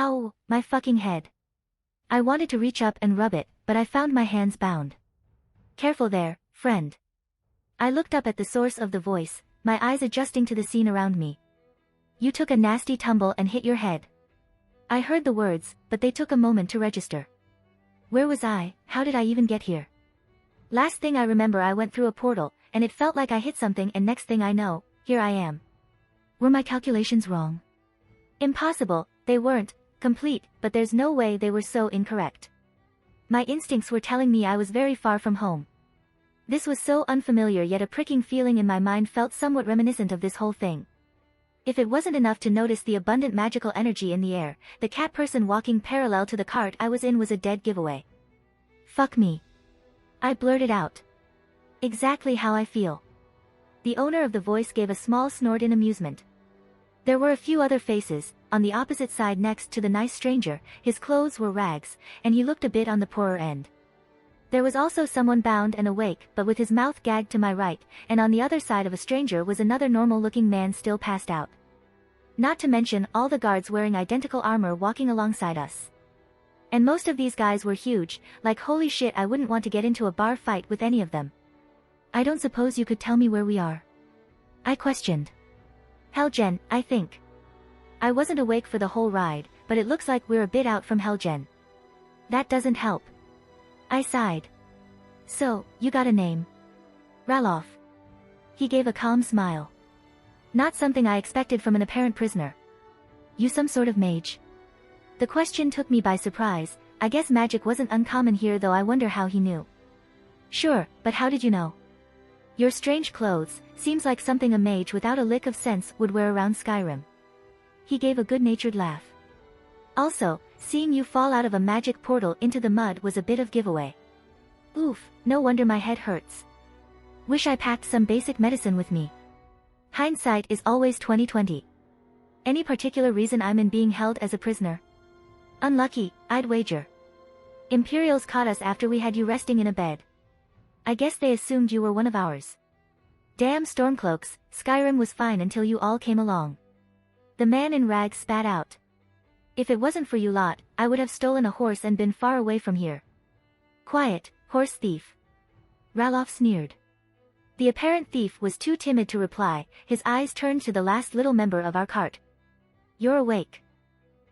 Ow, my fucking head. I wanted to reach up and rub it, but I found my hands bound. Careful there, friend. I looked up at the source of the voice, my eyes adjusting to the scene around me. You took a nasty tumble and hit your head. I heard the words, but they took a moment to register. Where was I? How did I even get here? Last thing I remember, I went through a portal, and it felt like I hit something, and next thing I know, here I am. Were my calculations wrong? Impossible, they weren't complete, but there's no way they were so incorrect. My instincts were telling me I was very far from home. This was so unfamiliar, yet a pricking feeling in my mind felt somewhat reminiscent of this whole thing. If it wasn't enough to notice the abundant magical energy in the air, the cat person walking parallel to the cart I was in was a dead giveaway. Fuck me. I blurted out. Exactly how I feel. The owner of the voice gave a small snort in amusement. There were a few other faces, on the opposite side next to the nice stranger. His clothes were rags, and he looked a bit on the poorer end. There was also someone bound and awake, but with his mouth gagged to my right, and on the other side of a stranger was another normal-looking man still passed out. Not to mention all the guards wearing identical armor walking alongside us. And most of these guys were huge, like holy shit, I wouldn't want to get into a bar fight with any of them. I don't suppose you could tell me where we are? I questioned. Helgen, I think. I wasn't awake for the whole ride, but it looks like we're a bit out from Helgen. That doesn't help. I sighed. So, you got a name? Ralof. He gave a calm smile. Not something I expected from an apparent prisoner. You some sort of mage? The question took me by surprise. I guess magic wasn't uncommon here, though I wonder how he knew. Sure, but how did you know? Your strange clothes, seems like something a mage without a lick of sense would wear around Skyrim. He gave a good-natured laugh. Also, seeing you fall out of a magic portal into the mud was a bit of giveaway. Oof, no wonder my head hurts. Wish I packed some basic medicine with me. Hindsight is always 20/20. Any particular reason I'm in being held as a prisoner? Unlucky, I'd wager. Imperials caught us after we had you resting in a bed. I guess they assumed you were one of ours. Damn Stormcloaks, Skyrim was fine until you all came along. The man in rags spat out. If it wasn't for you lot, I would have stolen a horse and been far away from here. Quiet, horse thief. Ralof sneered. The apparent thief was too timid to reply, his eyes turned to the last little member of our cart. You're awake.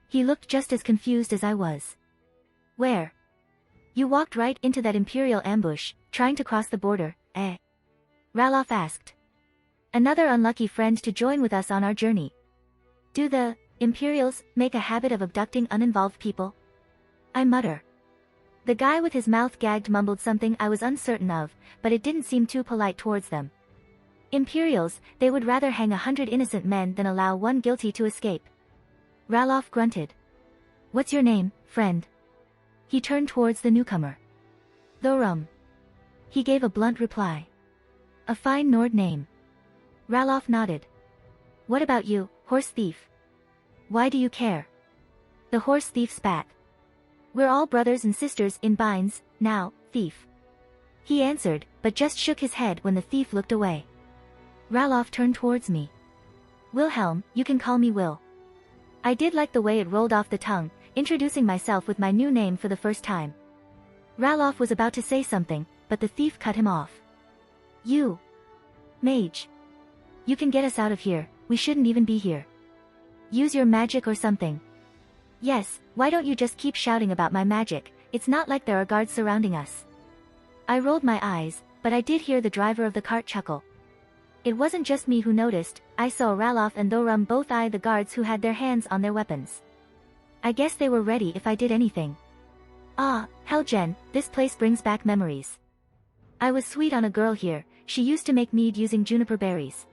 He looked just as confused as I was. Where? You walked right into that Imperial ambush, trying to cross the border, eh? Ralof asked. Another unlucky friend to join with us on our journey. Do the Imperials make a habit of abducting uninvolved people? I mutter. The guy with his mouth gagged mumbled something I was uncertain of, but it didn't seem too polite towards them. Imperials, they would rather hang 100 innocent men than allow one guilty to escape. Ralof grunted. What's your name, friend? He turned towards the newcomer. Thorum. He gave a blunt reply. A fine Nord name. Ralof nodded. What about you, horse thief? Why do you care? The horse thief spat. We're all brothers and sisters in binds, now, thief. He answered, but just shook his head when the thief looked away. Ralof turned towards me. Wilhelm, you can call me Will. I did like the way it rolled off the tongue, introducing myself with my new name for the first time. Ralof was about to say something, but the thief cut him off. You. Mage. You can get us out of here, we shouldn't even be here. Use your magic or something. Yes, why don't you just keep shouting about my magic, it's not like there are guards surrounding us. I rolled my eyes, but I did hear the driver of the cart chuckle. It wasn't just me who noticed, I saw Ralof and Thorum both eye the guards who had their hands on their weapons. I guess they were ready if I did anything. Ah, Helgen, this place brings back memories. I was sweet on a girl here, she used to make mead using juniper berries.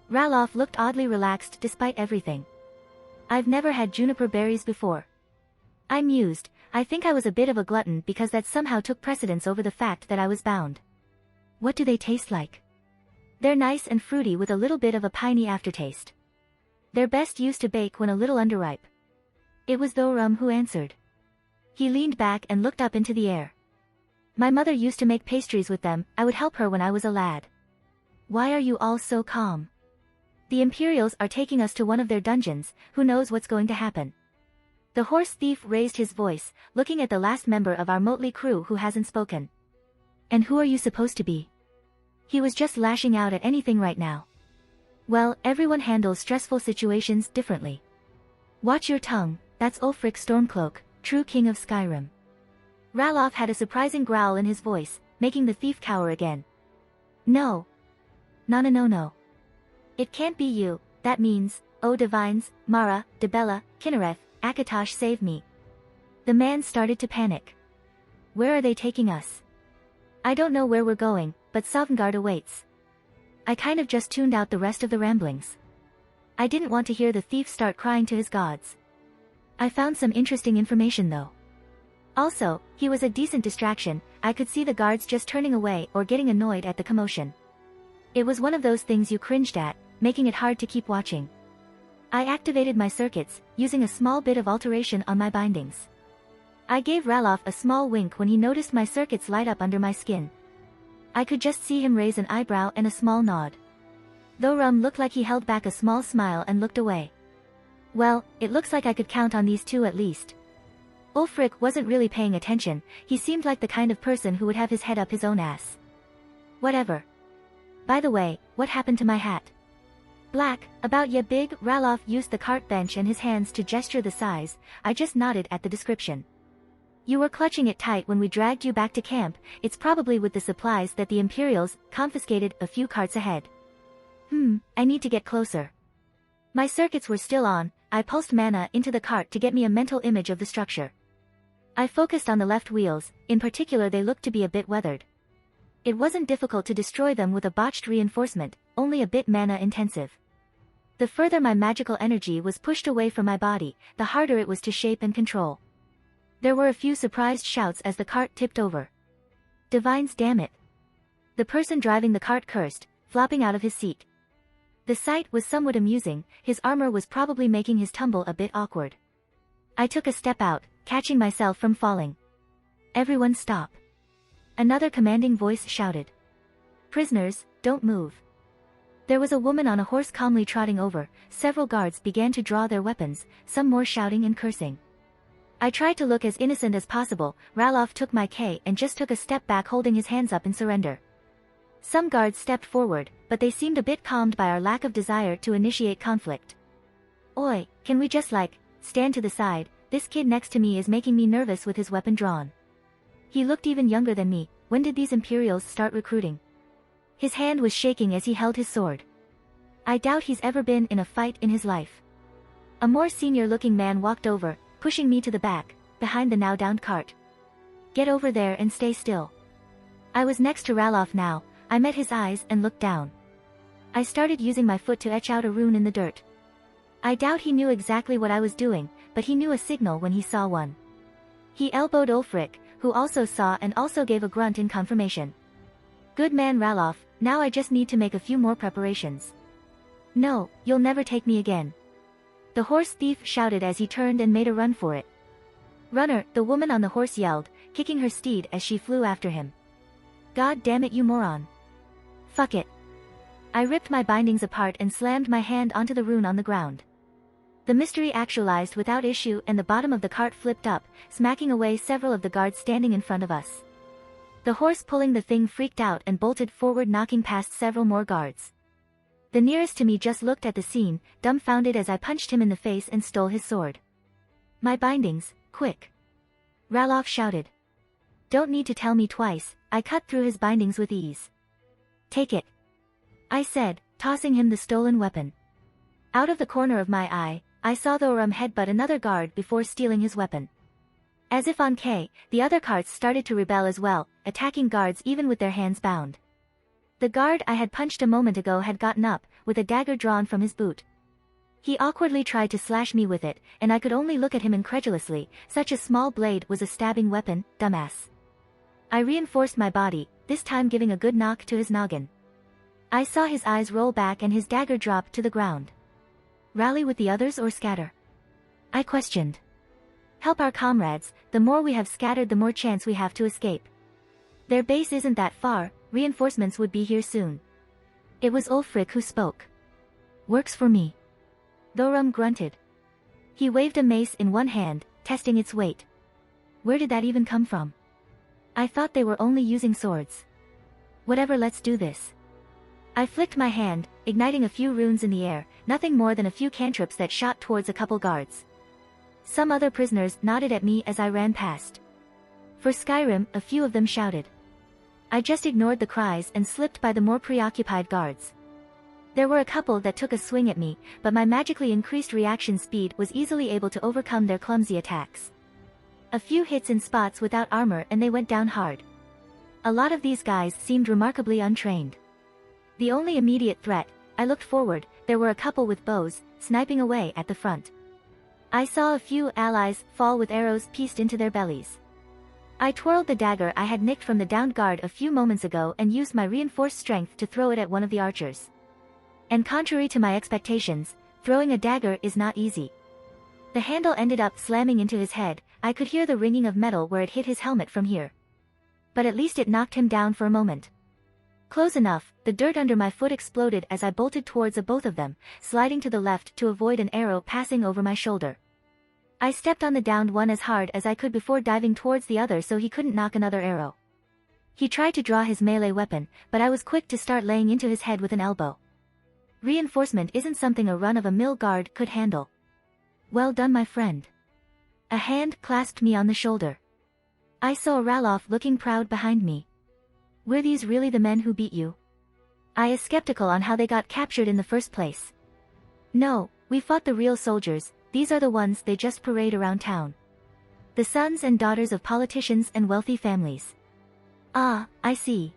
Ralof looked oddly relaxed despite everything. I've never had juniper berries before. I mused, I think I was a bit of a glutton because that somehow took precedence over the fact that I was bound. What do they taste like? They're nice and fruity with a little bit of a piney aftertaste. They're best used to bake when a little underripe. It was Thorum who answered. He leaned back and looked up into the air. My mother used to make pastries with them, I would help her when I was a lad. Why are you all so calm? The Imperials are taking us to one of their dungeons, who knows what's going to happen. The horse thief raised his voice, looking at the last member of our motley crew who hasn't spoken. And who are you supposed to be? He was just lashing out at anything right now. Well, everyone handles stressful situations differently. Watch your tongue, that's Ulfric Stormcloak, true king of Skyrim. Ralof had a surprising growl in his voice, making the thief cower again. No. No. It can't be you, that means, oh divines, Mara, Debella, Kinnereth, Akatosh save me. The man started to panic. Where are they taking us? I don't know where we're going, but Sovngarde awaits. I kind of just tuned out the rest of the ramblings. I didn't want to hear the thief start crying to his gods. I found some interesting information though. Also, he was a decent distraction. I could see the guards just turning away or getting annoyed at the commotion. It was one of those things you cringed at, making it hard to keep watching. I activated my circuits, using a small bit of alteration on my bindings. I gave Ralof a small wink when he noticed my circuits light up under my skin. I could just see him raise an eyebrow and a small nod. Thorum looked like he held back a small smile and looked away. Well, it looks like I could count on these two at least. Ulfric wasn't really paying attention. He seemed like the kind of person who would have his head up his own ass. Whatever. By the way, what happened to my hat? Black, about ya big. Ralof used the cart bench and his hands to gesture the size. I just nodded at the description. You were clutching it tight when we dragged you back to camp. It's probably with the supplies that the Imperials confiscated a few carts ahead. I need to get closer. My circuits were still on. I pulsed mana into the cart to get me a mental image of the structure. I focused on the left wheels. In particular, they looked to be a bit weathered. It wasn't difficult to destroy them with a botched reinforcement, only a bit mana intensive. The further my magical energy was pushed away from my body, the harder it was to shape and control. There were a few surprised shouts as the cart tipped over. Divines, damn it. The person driving the cart cursed, flopping out of his seat. The sight was somewhat amusing. His armor was probably making his tumble a bit awkward. I took a step out, catching myself from falling. Everyone stop. Another commanding voice shouted. Prisoners, don't move. There was a woman on a horse calmly trotting over. Several guards began to draw their weapons, some more shouting and cursing. I tried to look as innocent as possible. Ralof took my K and just took a step back, holding his hands up in surrender. Some guards stepped forward, but they seemed a bit calmed by our lack of desire to initiate conflict. Oi, can we just stand to the side? This kid next to me is making me nervous with his weapon drawn. He looked even younger than me. When did these Imperials start recruiting? His hand was shaking as he held his sword. I doubt he's ever been in a fight in his life. A more senior-looking man walked over, pushing me to the back, behind the now downed cart. Get over there and stay still. I was next to Ralof now. I met his eyes and looked down. I started using my foot to etch out a rune in the dirt. I doubt he knew exactly what I was doing, but he knew a signal when he saw one. He elbowed Ulfric, who also saw and also gave a grunt in confirmation. Good man Ralof, now I just need to make a few more preparations. No, you'll never take me again. The horse thief shouted as he turned and made a run for it. Runner, the woman on the horse yelled, kicking her steed as she flew after him. God damn it, you moron. Fuck it. I ripped my bindings apart and slammed my hand onto the rune on the ground. The mystery actualized without issue and the bottom of the cart flipped up, smacking away several of the guards standing in front of us. The horse pulling the thing freaked out and bolted forward, knocking past several more guards. The nearest to me just looked at the scene, dumbfounded as I punched him in the face and stole his sword. My bindings, quick. Ralof shouted. Don't need to tell me twice, I cut through his bindings with ease. Take it. I said, tossing him the stolen weapon. Out of the corner of my eye, I saw Thorum headbutt another guard before stealing his weapon. As if on K, the other carts started to rebel as well, attacking guards even with their hands bound. The guard I had punched a moment ago had gotten up, with a dagger drawn from his boot. He awkwardly tried to slash me with it, and I could only look at him incredulously. Such a small blade was a stabbing weapon, dumbass. I reinforced my body, this time giving a good knock to his noggin. I saw his eyes roll back and his dagger drop to the ground. Rally with the others or scatter? I questioned. Help our comrades, the more we have scattered the more chance we have to escape. Their base isn't that far, reinforcements would be here soon. It was Ulfric who spoke. Works for me. Thorum grunted. He waved a mace in one hand, testing its weight. Where did that even come from? I thought they were only using swords. Whatever, let's do this. I flicked my hand, igniting a few runes in the air, nothing more than a few cantrips that shot towards a couple guards. Some other prisoners nodded at me as I ran past. For Skyrim, a few of them shouted. I just ignored the cries and slipped by the more preoccupied guards. There were a couple that took a swing at me, but my magically increased reaction speed was easily able to overcome their clumsy attacks. A few hits in spots without armor and they went down hard. A lot of these guys seemed remarkably untrained. The only immediate threat, I looked forward, there were a couple with bows, sniping away at the front. I saw a few allies fall with arrows pieced into their bellies. I twirled the dagger I had nicked from the downed guard a few moments ago and used my reinforced strength to throw it at one of the archers. And contrary to my expectations, throwing a dagger is not easy. The handle ended up slamming into his head. I could hear the ringing of metal where it hit his helmet from here. But at least it knocked him down for a moment. Close enough, the dirt under my foot exploded as I bolted towards both of them, sliding to the left to avoid an arrow passing over my shoulder. I stepped on the downed one as hard as I could before diving towards the other so he couldn't knock another arrow. He tried to draw his melee weapon, but I was quick to start laying into his head with an elbow. Reinforcement isn't something a run-of-the-mill guard could handle. Well done, my friend. A hand clasped me on the shoulder. I saw Ralof looking proud behind me. Were these really the men who beat you? I is skeptical on how they got captured in the first place. No, we fought the real soldiers, these are the ones they just parade around town. The sons and daughters of politicians and wealthy families. Ah, I see.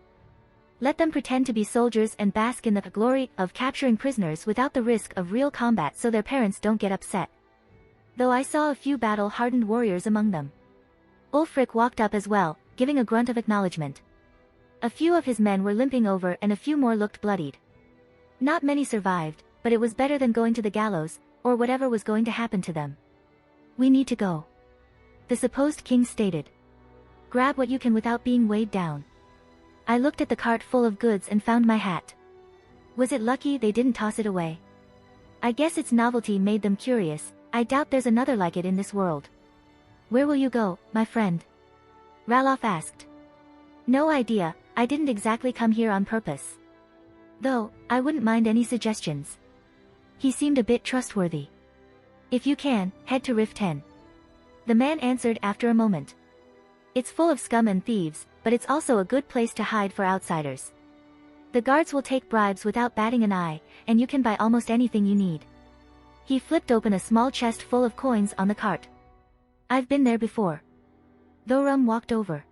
Let them pretend to be soldiers and bask in the glory of capturing prisoners without the risk of real combat so their parents don't get upset. Though I saw a few battle-hardened warriors among them. Ulfric walked up as well, giving a grunt of acknowledgement. A few of his men were limping over and a few more looked bloodied. Not many survived, but it was better than going to the gallows, or whatever was going to happen to them. We need to go. The supposed king stated. Grab what you can without being weighed down. I looked at the cart full of goods and found my hat. Was it lucky they didn't toss it away? I guess its novelty made them curious. I doubt there's another like it in this world. Where will you go, my friend? Ralof asked. No idea, I didn't exactly come here on purpose. Though, I wouldn't mind any suggestions. He seemed a bit trustworthy. If you can, head to Rift 10. The man answered after a moment. It's full of scum and thieves, but it's also a good place to hide for outsiders. The guards will take bribes without batting an eye, and you can buy almost anything you need. He flipped open a small chest full of coins on the cart. I've been there before. Thorum walked over.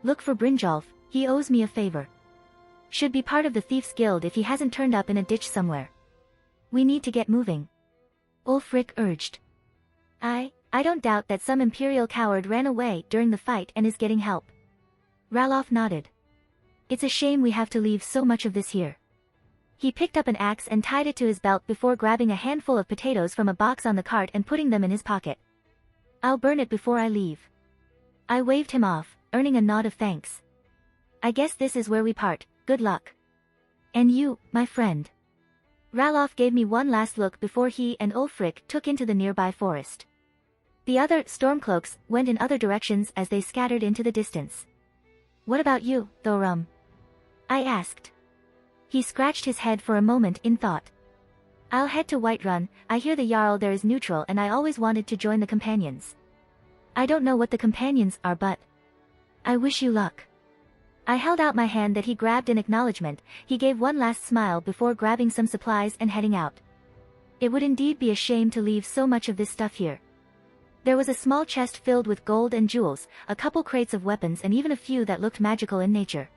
Look for Brynjolf, he owes me a favor. Should be part of the Thieves' Guild if he hasn't turned up in a ditch somewhere. We need to get moving. Ulfric urged. I don't doubt that some Imperial coward ran away during the fight and is getting help. Ralof nodded. It's a shame we have to leave so much of this here. He picked up an axe and tied it to his belt before grabbing a handful of potatoes from a box on the cart and putting them in his pocket. I'll burn it before I leave. I waved him off, earning a nod of thanks. I guess this is where we part, good luck. And you, my friend. Ralof gave me one last look before he and Ulfric took into the nearby forest. The other Stormcloaks went in other directions as they scattered into the distance. What about you, Thorum? I asked. He scratched his head for a moment in thought. I'll head to Whiterun, I hear the Jarl there is neutral and I always wanted to join the Companions. I don't know what the Companions are but... I wish you luck. I held out my hand that he grabbed in acknowledgement. He gave one last smile before grabbing some supplies and heading out. It would indeed be a shame to leave so much of this stuff here. There was a small chest filled with gold and jewels, a couple crates of weapons and even a few that looked magical in nature.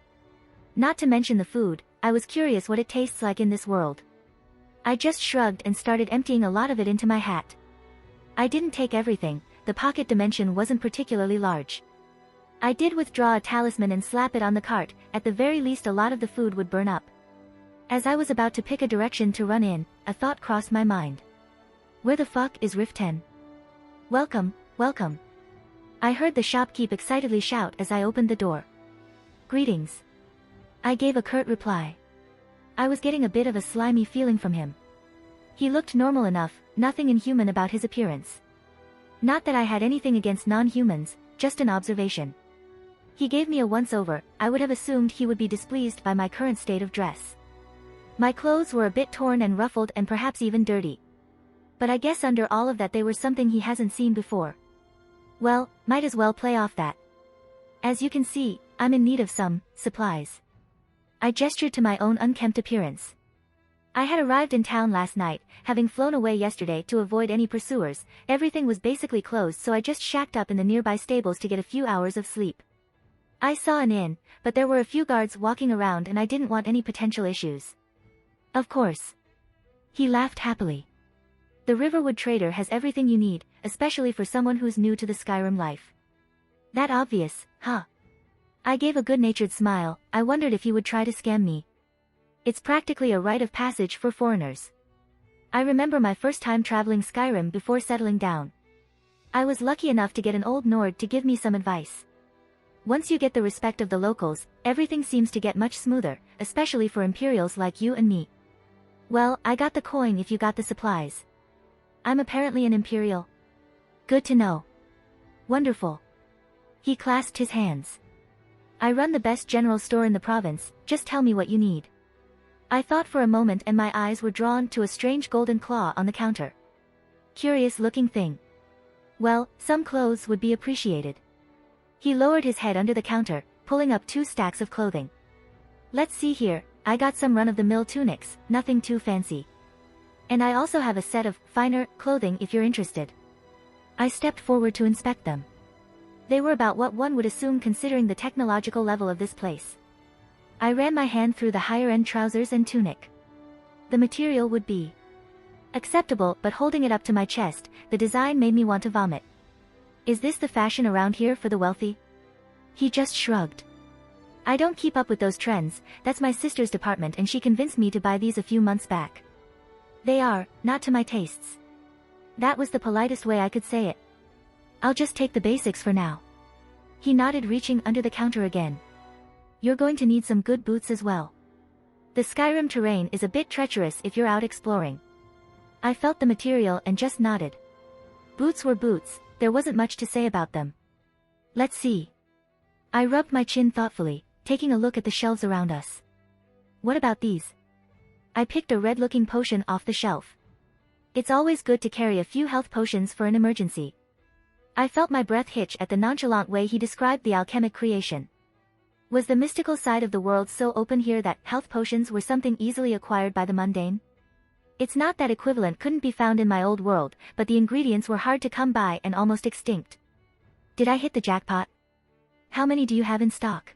Not to mention the food, I was curious what it tastes like in this world. I just shrugged and started emptying a lot of it into my hat. I didn't take everything, the pocket dimension wasn't particularly large. I did withdraw a talisman and slap it on the cart, at the very least a lot of the food would burn up. As I was about to pick a direction to run in, a thought crossed my mind. Where the fuck is Rift 10? Welcome, welcome. I heard the shopkeep excitedly shout as I opened the door. Greetings. I gave a curt reply. I was getting a bit of a slimy feeling from him. He looked normal enough, nothing inhuman about his appearance. Not that I had anything against non-humans, just an observation. He gave me a once-over. I would have assumed he would be displeased by my current state of dress. My clothes were a bit torn and ruffled and perhaps even dirty. But I guess under all of that they were something he hasn't seen before. Well, might as well play off that. As you can see, I'm in need of some supplies. I gestured to my own unkempt appearance. I had arrived in town last night, having flown away yesterday to avoid any pursuers. Everything was basically closed, so I just shacked up in the nearby stables to get a few hours of sleep. I saw an inn, but there were a few guards walking around and I didn't want any potential issues. Of course. He laughed happily. The Riverwood trader has everything you need, especially for someone who's new to the Skyrim life. That obvious, huh? I gave a good-natured smile. I wondered if he would try to scam me. It's practically a rite of passage for foreigners. I remember my first time traveling Skyrim before settling down. I was lucky enough to get an old Nord to give me some advice. Once you get the respect of the locals, everything seems to get much smoother, especially for Imperials like you and me. Well, I got the coin if you got the supplies. I'm apparently an Imperial. Good to know. Wonderful. He clasped his hands. I run the best general store in the province, just tell me what you need. I thought for a moment and my eyes were drawn to a strange golden claw on the counter. Curious looking thing. Well, some clothes would be appreciated. He lowered his head under the counter, pulling up 2 stacks of clothing. Let's see here, I got some run-of-the-mill tunics, nothing too fancy. And I also have a set of finer clothing if you're interested. I stepped forward to inspect them. They were about what one would assume considering the technological level of this place. I ran my hand through the higher-end trousers and tunic. The material would be acceptable, but holding it up to my chest, the design made me want to vomit. Is this the fashion around here for the wealthy? He just shrugged. I don't keep up with those trends, that's my sister's department and she convinced me to buy these a few months back. They are, not to my tastes. That was the politest way I could say it. I'll just take the basics for now. He nodded, reaching under the counter again. You're going to need some good boots as well. The Skyrim terrain is a bit treacherous if you're out exploring. I felt the material and just nodded. Boots were boots, there wasn't much to say about them. Let's see. I rubbed my chin thoughtfully, taking a look at the shelves around us. What about these? I picked a red-looking potion off the shelf. It's always good to carry a few health potions for an emergency. I felt my breath hitch at the nonchalant way he described the alchemic creation. Was the mystical side of the world so open here that health potions were something easily acquired by the mundane? It's not that equivalent couldn't be found in my old world, but the ingredients were hard to come by and almost extinct. Did I hit the jackpot? How many do you have in stock?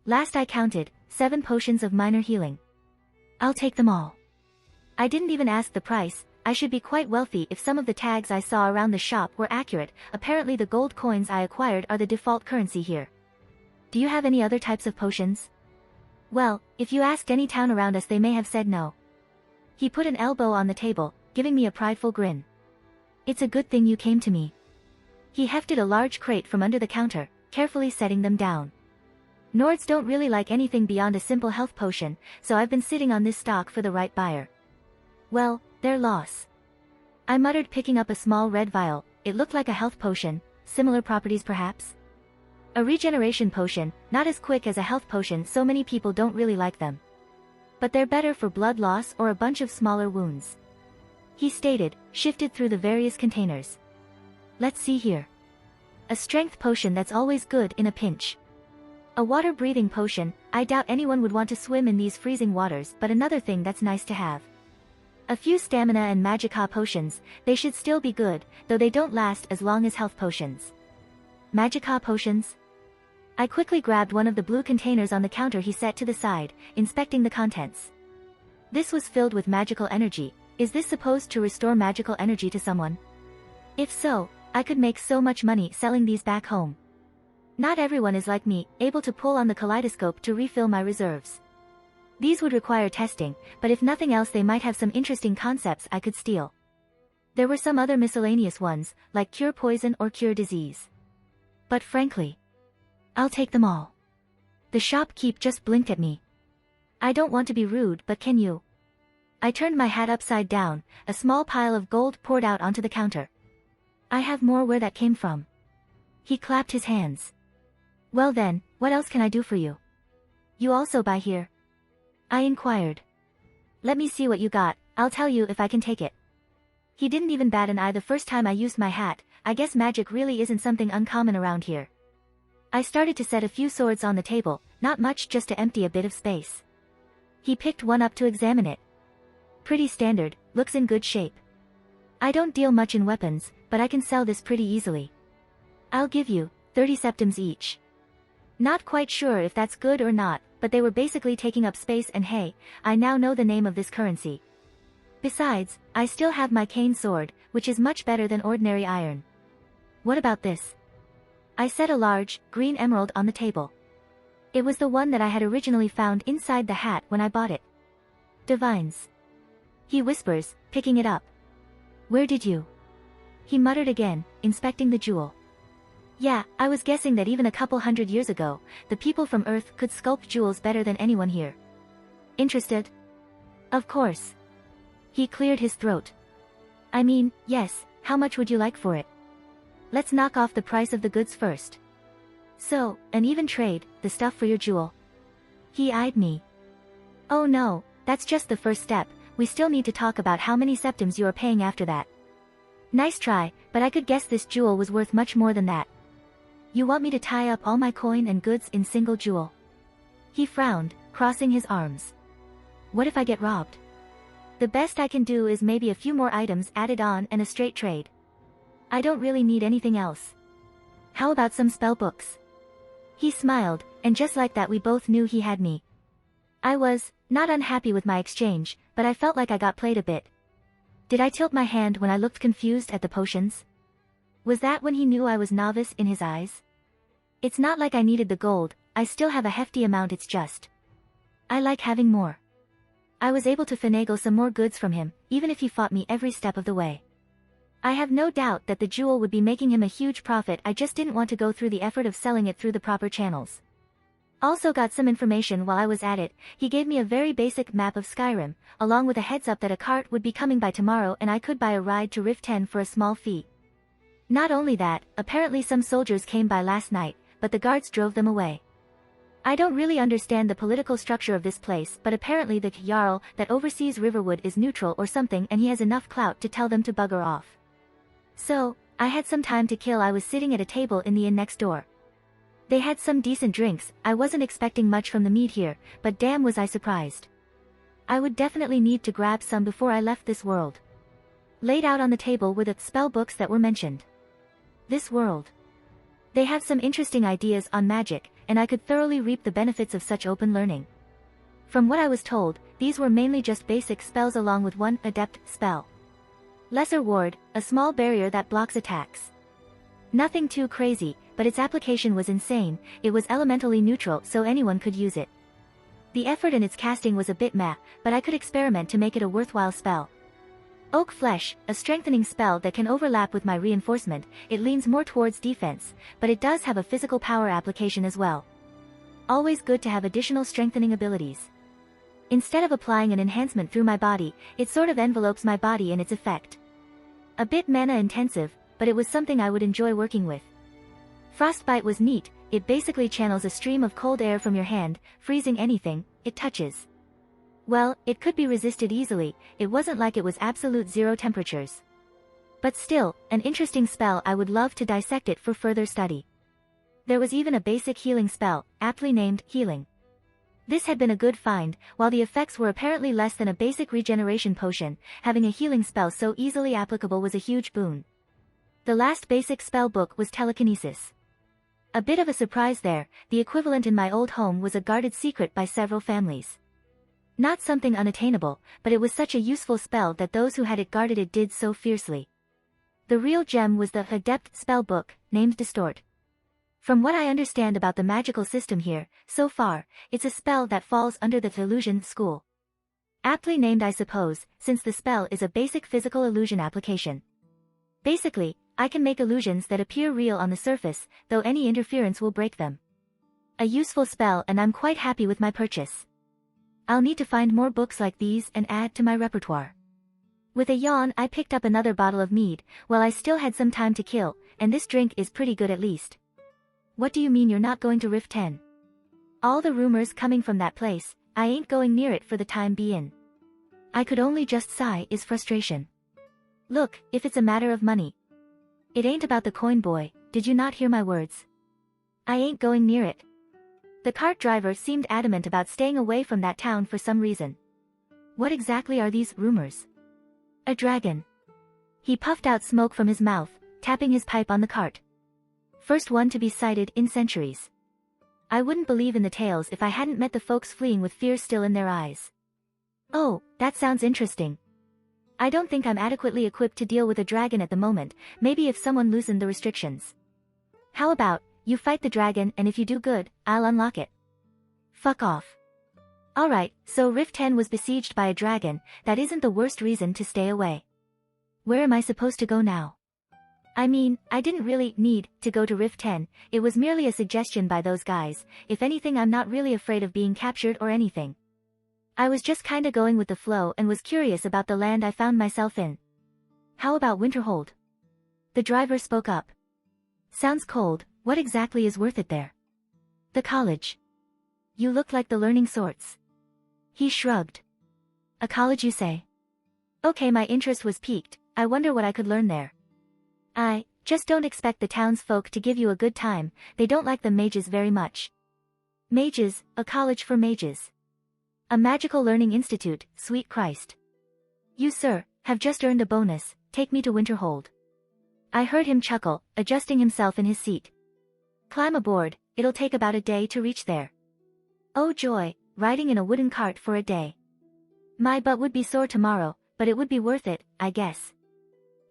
Last I counted, 7 potions of minor healing. I'll take them all. I didn't even ask the price. I should be quite wealthy if some of the tags I saw around the shop were accurate. Apparently the gold coins I acquired are the default currency here. Do you have any other types of potions? Well, if you asked any town around us they may have said no. He put an elbow on the table, giving me a prideful grin. It's a good thing you came to me. He hefted a large crate from under the counter, carefully setting them down. Nords don't really like anything beyond a simple health potion, so I've been sitting on this stock for the right buyer. Well, their loss. I muttered, picking up a small red vial. It looked like a health potion, similar properties perhaps? A regeneration potion, not as quick as a health potion, so many people don't really like them. But they're better for blood loss or a bunch of smaller wounds. He stated, shifted through the various containers. Let's see here. A strength potion, that's always good in a pinch. A water-breathing potion, I doubt anyone would want to swim in these freezing waters, but another thing that's nice to have. A few stamina and magicka potions, they should still be good, though they don't last as long as health potions. Magicka potions? I quickly grabbed one of the blue containers on the counter he set to the side, inspecting the contents. This was filled with magical energy. Is this supposed to restore magical energy to someone? If so, I could make so much money selling these back home. Not everyone is like me, able to pull on the Kaleidoscope to refill my reserves. These would require testing, but if nothing else they might have some interesting concepts I could steal. There were some other miscellaneous ones, like cure poison or cure disease. But frankly, I'll take them all. The shopkeep just blinked at me. I don't want to be rude, but can you? I turned my hat upside down, a small pile of gold poured out onto the counter. I have more where that came from. He clapped his hands. Well then, what else can I do for you? You also buy here? I inquired. Let me see what you got, I'll tell you if I can take it. He didn't even bat an eye the first time I used my hat. I guess magic really isn't something uncommon around here. I started to set a few swords on the table, not much, just to empty a bit of space. He picked one up to examine it. Pretty standard, looks in good shape. I don't deal much in weapons, but I can sell this pretty easily. I'll give you 30 septims each. Not quite sure if that's good or not, but they were basically taking up space, and hey, I now know the name of this currency. Besides, I still have my cane sword, which is much better than ordinary iron. What about this? I set a large, green emerald on the table. It was the one that I had originally found inside the hat when I bought it. Divines. He whispers, picking it up. Where did you? He muttered again, inspecting the jewel. Yeah, I was guessing that even a couple hundred years ago, the people from Earth could sculpt jewels better than anyone here. Interested? Of course. He cleared his throat. I mean, yes, how much would you like for it? Let's knock off the price of the goods first. So, an even trade, the stuff for your jewel. He eyed me. Oh no, that's just the first step, we still need to talk about how many septims you are paying after that. Nice try, but I could guess this jewel was worth much more than that. You want me to tie up all my coin and goods in single jewel? He frowned, crossing his arms. What if I get robbed? The best I can do is maybe a few more items added on and a straight trade. I don't really need anything else. How about some spell books? He smiled, and just like that we both knew he had me. I was not unhappy with my exchange, but I felt like I got played a bit. Did I tilt my hand when I looked confused at the potions? Was that when he knew I was novice in his eyes? It's not like I needed the gold, I still have a hefty amount, it's just I like having more. I was able to finagle some more goods from him, even if he fought me every step of the way. I have no doubt that the jewel would be making him a huge profit, I just didn't want to go through the effort of selling it through the proper channels. Also got some information while I was at it. He gave me a very basic map of Skyrim, along with a heads up that a cart would be coming by tomorrow and I could buy a ride to Rift 10 for a small fee. Not only that, apparently some soldiers came by last night, but the guards drove them away. I don't really understand the political structure of this place, but apparently the Jarl that oversees Riverwood is neutral or something, and he has enough clout to tell them to bugger off. So, I had some time to kill. I was sitting at a table in the inn next door. They had some decent drinks. I wasn't expecting much from the mead here, but damn was I surprised. I would definitely need to grab some before I left this world. Laid out on the table were the spell books that were mentioned. This world. They have some interesting ideas on magic, and I could thoroughly reap the benefits of such open learning. From what I was told, these were mainly just basic spells along with one adept spell. Lesser ward, a small barrier that blocks attacks. Nothing too crazy, but its application was insane. It was elementally neutral, so anyone could use it. The effort in its casting was a bit meh, but I could experiment to make it a worthwhile spell. Oak Flesh, a strengthening spell that can overlap with my reinforcement. It leans more towards defense, but it does have a physical power application as well. Always good to have additional strengthening abilities. Instead of applying an enhancement through my body, it sort of envelopes my body in its effect. A bit mana intensive, but it was something I would enjoy working with. Frostbite was neat. It basically channels a stream of cold air from your hand, freezing anything it touches. Well, it could be resisted easily. It wasn't like it was absolute zero temperatures. But still, an interesting spell. I would love to dissect it for further study. There was even a basic healing spell, aptly named Healing. This had been a good find. While the effects were apparently less than a basic regeneration potion, having a healing spell so easily applicable was a huge boon. The last basic spell book was Telekinesis. A bit of a surprise there. The equivalent in my old home was a guarded secret by several families. Not something unattainable, but it was such a useful spell that those who had it guarded it did so fiercely. The real gem was the adept spell book, named Distort. From what I understand about the magical system here, so far, it's a spell that falls under the illusion school. Aptly named, I suppose, since the spell is a basic physical illusion application. Basically, I can make illusions that appear real on the surface, though any interference will break them. A useful spell, and I'm quite happy with my purchase. I'll need to find more books like these and add to my repertoire. With a yawn I picked up another bottle of mead. Well, I still had some time to kill, and this drink is pretty good at least. What do you mean you're not going to Rift 10? All the rumors coming from that place, I ain't going near it for the time being. I could only just sigh is frustration. Look, if it's a matter of money. It ain't about the coin, boy, did you not hear my words? I ain't going near it. The cart driver seemed adamant about staying away from that town for some reason. What exactly are these rumors? A dragon. He puffed out smoke from his mouth, tapping his pipe on the cart. First one to be sighted in centuries. I wouldn't believe in the tales if I hadn't met the folks fleeing with fear still in their eyes. Oh, that sounds interesting. I don't think I'm adequately equipped to deal with a dragon at the moment, maybe if someone loosened the restrictions. How about, you fight the dragon and if you do good, I'll unlock it. Fuck off. Alright, so Rift 10 was besieged by a dragon, that isn't the worst reason to stay away. Where am I supposed to go now? I mean, I didn't really need to go to Rift 10, it was merely a suggestion by those guys. If anything, I'm not really afraid of being captured or anything. I was just kinda going with the flow and was curious about the land I found myself in. How about Winterhold? The driver spoke up. Sounds cold, what exactly is worth it there? The college. You look like the learning sorts. He shrugged. A college, you say? Okay, my interest was piqued, I wonder what I could learn there. Just don't expect the townsfolk to give you a good time, they don't like the mages very much. Mages, a college for mages. A magical learning institute, sweet Christ. You, sir, have just earned a bonus, take me to Winterhold. I heard him chuckle, adjusting himself in his seat. Climb aboard, it'll take about a day to reach there. Oh joy, riding in a wooden cart for a day. My butt would be sore tomorrow, but it would be worth it, I guess.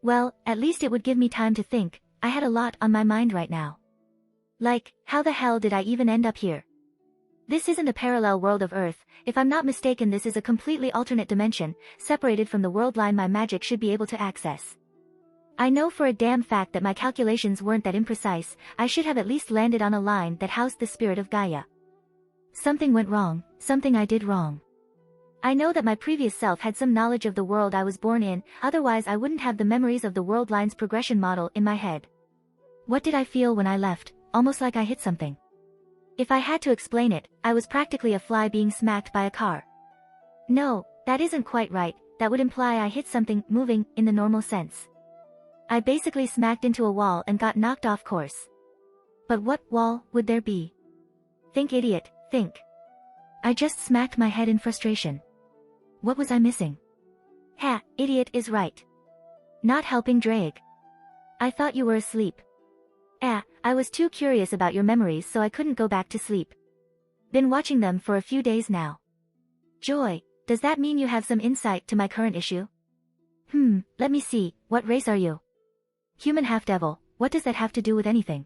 Well, at least it would give me time to think, I had a lot on my mind right now. Like, how the hell did I even end up here? This isn't a parallel world of Earth, if I'm not mistaken this is a completely alternate dimension, separated from the world line my magic should be able to access. I know for a damn fact that my calculations weren't that imprecise, I should have at least landed on a line that housed the spirit of Gaia. Something went wrong, something I did wrong. I know that my previous self had some knowledge of the world I was born in, otherwise I wouldn't have the memories of the world line's progression model in my head. What did I feel when I left? Almost like I hit something. If I had to explain it, I was practically a fly being smacked by a car. No, that isn't quite right, that would imply I hit something moving in the normal sense. I basically smacked into a wall and got knocked off course. But what wall would there be? Think, idiot, think. I just smacked my head in frustration. What was I missing? Ha, idiot is right. Not helping Drake. I thought you were asleep. I was too curious about your memories so I couldn't go back to sleep. Been watching them for a few days now. Joy, does that mean you have some insight to my current issue? Let me see, what race are you? Human half-devil, what does that have to do with anything?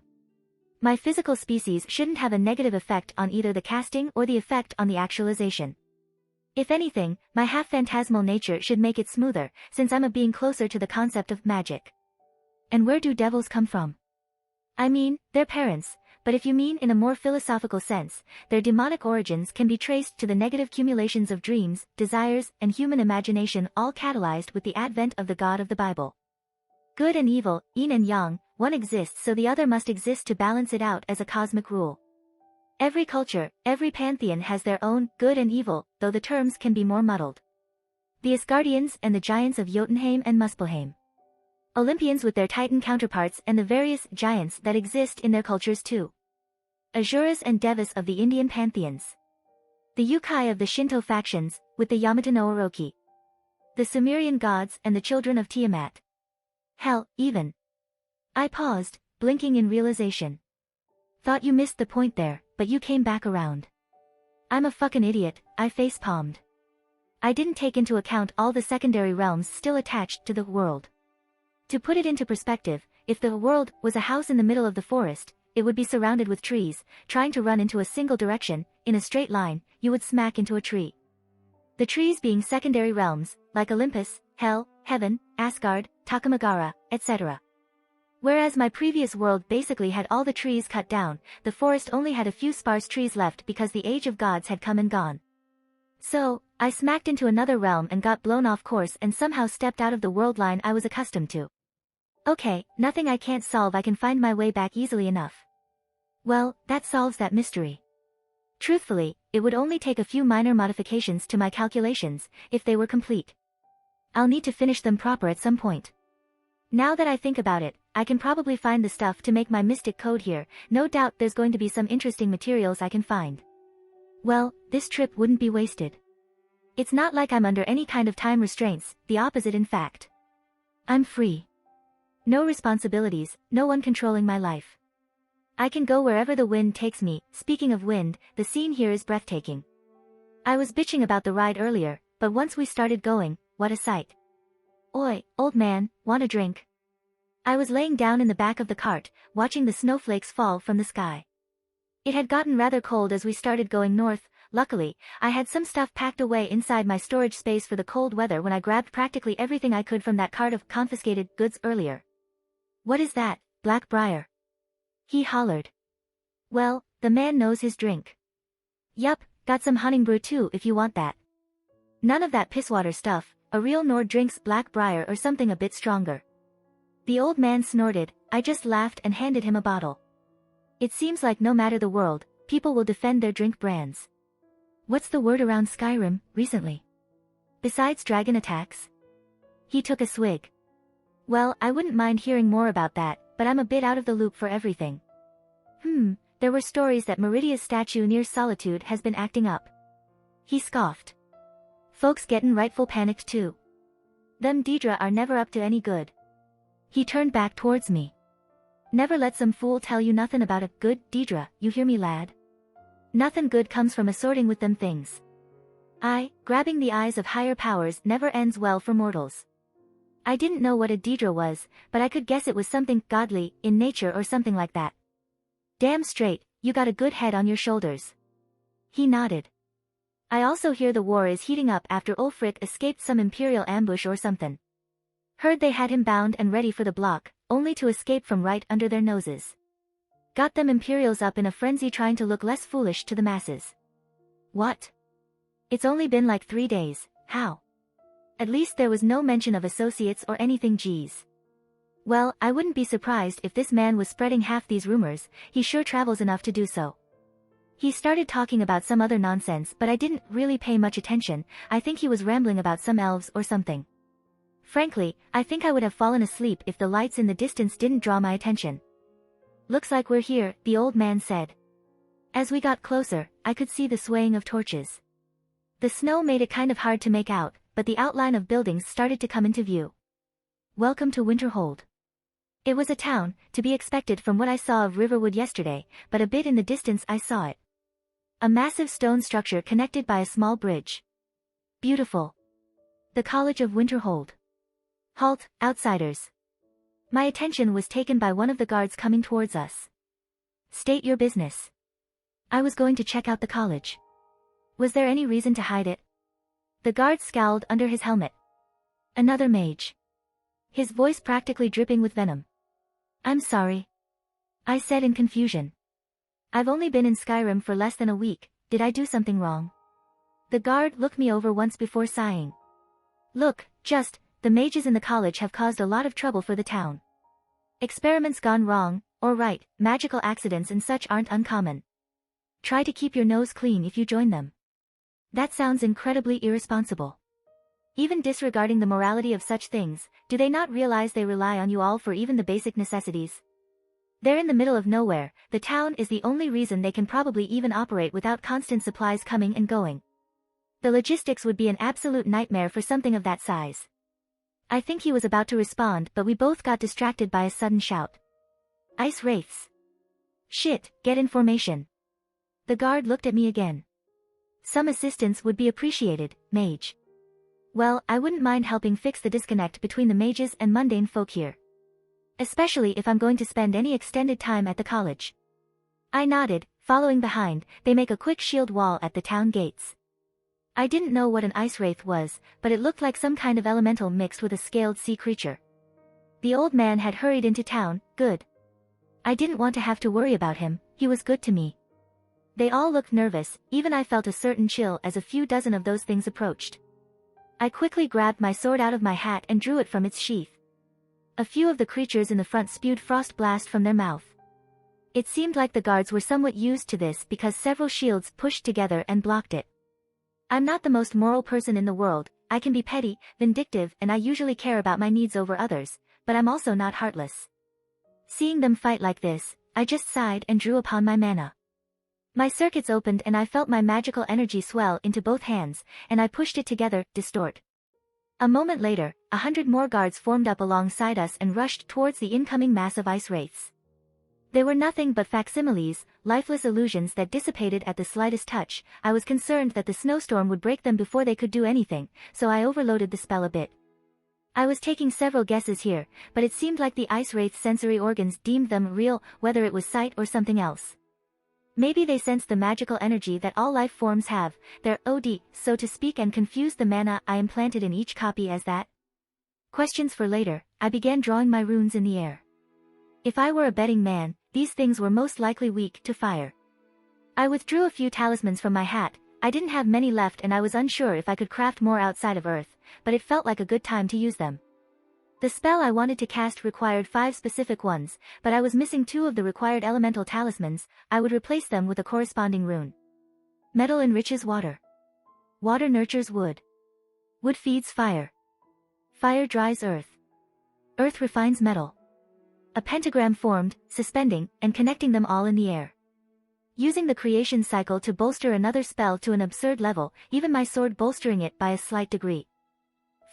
My physical species shouldn't have a negative effect on either the casting or the effect on the actualization. If anything, my half-phantasmal nature should make it smoother, since I'm a being closer to the concept of magic. And where do devils come from? I mean, their parents, but if you mean in a more philosophical sense, their demonic origins can be traced to the negative cumulations of dreams, desires, and human imagination, all catalyzed with the advent of the God of the Bible. Good and evil, yin and yang, one exists so the other must exist to balance it out as a cosmic rule. Every culture, every pantheon has their own good and evil, though the terms can be more muddled. The Asgardians and the giants of Jotunheim and Muspelheim. Olympians with their Titan counterparts and the various giants that exist in their cultures too. Asuras and Devas of the Indian pantheons. The Yukai of the Shinto factions, with the Yamata no Orochi. The Sumerian gods and the children of Tiamat. Hell, even. I paused, blinking in realization. Thought you missed the point there, but you came back around. I'm a fucking idiot, I face-palmed. I didn't take into account all the secondary realms still attached to the world. To put it into perspective, if the world was a house in the middle of the forest, it would be surrounded with trees, trying to run into a single direction, in a straight line, you would smack into a tree. The trees being secondary realms, like Olympus, Hell, Heaven, Asgard, Takamagara, etc. Whereas my previous world basically had all the trees cut down, the forest only had a few sparse trees left because the age of gods had come and gone. So, I smacked into another realm and got blown off course and somehow stepped out of the world line I was accustomed to. Okay, nothing I can't solve, I can find my way back easily enough. Well, that solves that mystery. Truthfully, it would only take a few minor modifications to my calculations, if they were complete. I'll need to finish them proper at some point. Now that I think about it, I can probably find the stuff to make my mystic code here, no doubt there's going to be some interesting materials I can find. Well, this trip wouldn't be wasted. It's not like I'm under any kind of time restraints, the opposite in fact. I'm free. No responsibilities, no one controlling my life. I can go wherever the wind takes me. Speaking of wind, the scene here is breathtaking. I was bitching about the ride earlier, but once we started going, what a sight. Oi, old man, want a drink? I was laying down in the back of the cart, watching the snowflakes fall from the sky. It had gotten rather cold as we started going north. Luckily, I had some stuff packed away inside my storage space for the cold weather when I grabbed practically everything I could from that cart of confiscated goods earlier. What is that, Blackbriar? He hollered. Well, the man knows his drink. Yup, got some honey brew too if you want that. None of that pisswater stuff, a real Nord drinks Blackbriar or something a bit stronger. The old man snorted. I just laughed and handed him a bottle. It seems like no matter the world, people will defend their drink brands. What's the word around Skyrim, recently? Besides dragon attacks? He took a swig. Well, I wouldn't mind hearing more about that, but I'm a bit out of the loop for everything. There were stories that Meridia's statue near Solitude has been acting up. He scoffed. Folks gettin' rightful panicked too. Them Deidre are never up to any good. He turned back towards me. Never let some fool tell you nothin' about a good Deidre, you hear me lad? Nothin' good comes from assorting with them things. Grabbing the eyes of higher powers never ends well for mortals. I didn't know what a Deidre was, but I could guess it was something godly, in nature or something like that. Damn straight, you got a good head on your shoulders. He nodded. I also hear the war is heating up after Ulfric escaped some imperial ambush or something. Heard they had him bound and ready for the block, only to escape from right under their noses. Got them Imperials up in a frenzy trying to look less foolish to the masses. What? It's only been like 3 days, how? At least there was no mention of associates or anything. Geez. Well, I wouldn't be surprised if this man was spreading half these rumors, he sure travels enough to do so. He started talking about some other nonsense but I didn't really pay much attention. I think he was rambling about some elves or something. Frankly, I think I would have fallen asleep if the lights in the distance didn't draw my attention. Looks like we're here, the old man said. As we got closer, I could see the swaying of torches. The snow made it kind of hard to make out, but the outline of buildings started to come into view. Welcome to Winterhold. It was a town, to be expected from what I saw of Riverwood yesterday, but a bit in the distance I saw it. A massive stone structure connected by a small bridge. Beautiful. The College of Winterhold. Halt, outsiders. My attention was taken by one of the guards coming towards us. State your business. I was going to check out the college. Was there any reason to hide it? The guard scowled under his helmet. Another mage. His voice practically dripping with venom. I'm sorry. I said in confusion. I've only been in Skyrim for less than a week, did I do something wrong? The guard looked me over once before sighing. Look, the mages in the college have caused a lot of trouble for the town. Experiments gone wrong, or right, magical accidents and such aren't uncommon. Try to keep your nose clean if you join them. That sounds incredibly irresponsible. Even disregarding the morality of such things, do they not realize they rely on you all for even the basic necessities? They're in the middle of nowhere, the town is the only reason they can probably even operate without constant supplies coming and going. The logistics would be an absolute nightmare for something of that size. I think he was about to respond but we both got distracted by a sudden shout. Ice wraiths. Shit, get in formation. The guard looked at me again. Some assistance would be appreciated, mage. Well, I wouldn't mind helping fix the disconnect between the mages and mundane folk here. Especially if I'm going to spend any extended time at the college. I nodded, following behind. They make a quick shield wall at the town gates. I didn't know what an ice wraith was, but it looked like some kind of elemental mixed with a scaled sea creature. The old man had hurried into town, good. I didn't want to have to worry about him, he was good to me. They all looked nervous, even I felt a certain chill as a few dozen of those things approached. I quickly grabbed my sword out of my hat and drew it from its sheath. A few of the creatures in the front spewed frost blast from their mouth. It seemed like the guards were somewhat used to this because several shields pushed together and blocked it. I'm not the most moral person in the world, I can be petty, vindictive, and I usually care about my needs over others, but I'm also not heartless. Seeing them fight like this, I just sighed and drew upon my mana. My circuits opened and I felt my magical energy swell into both hands, and I pushed it together, distort. A moment later, 100 more guards formed up alongside us and rushed towards the incoming mass of ice wraiths. They were nothing but facsimiles, lifeless illusions that dissipated at the slightest touch. I was concerned that the snowstorm would break them before they could do anything, so I overloaded the spell a bit. I was taking several guesses here, but it seemed like the ice wraith's sensory organs deemed them real, whether it was sight or something else. Maybe they sensed the magical energy that all life forms have, their OD, so to speak, and confused the mana I implanted in each copy as that. Questions for later. I began drawing my runes in the air. If I were a betting man, these things were most likely weak to fire. I withdrew a few talismans from my hat. I didn't have many left and I was unsure if I could craft more outside of Earth, but it felt like a good time to use them. The spell I wanted to cast required 5 specific ones, but I was missing 2 of the required elemental talismans. I would replace them with a corresponding rune. Metal enriches water. Water nurtures wood. Wood feeds fire. Fire dries earth. Earth refines metal. A pentagram formed, suspending, and connecting them all in the air. Using the creation cycle to bolster another spell to an absurd level, even my sword bolstering it by a slight degree.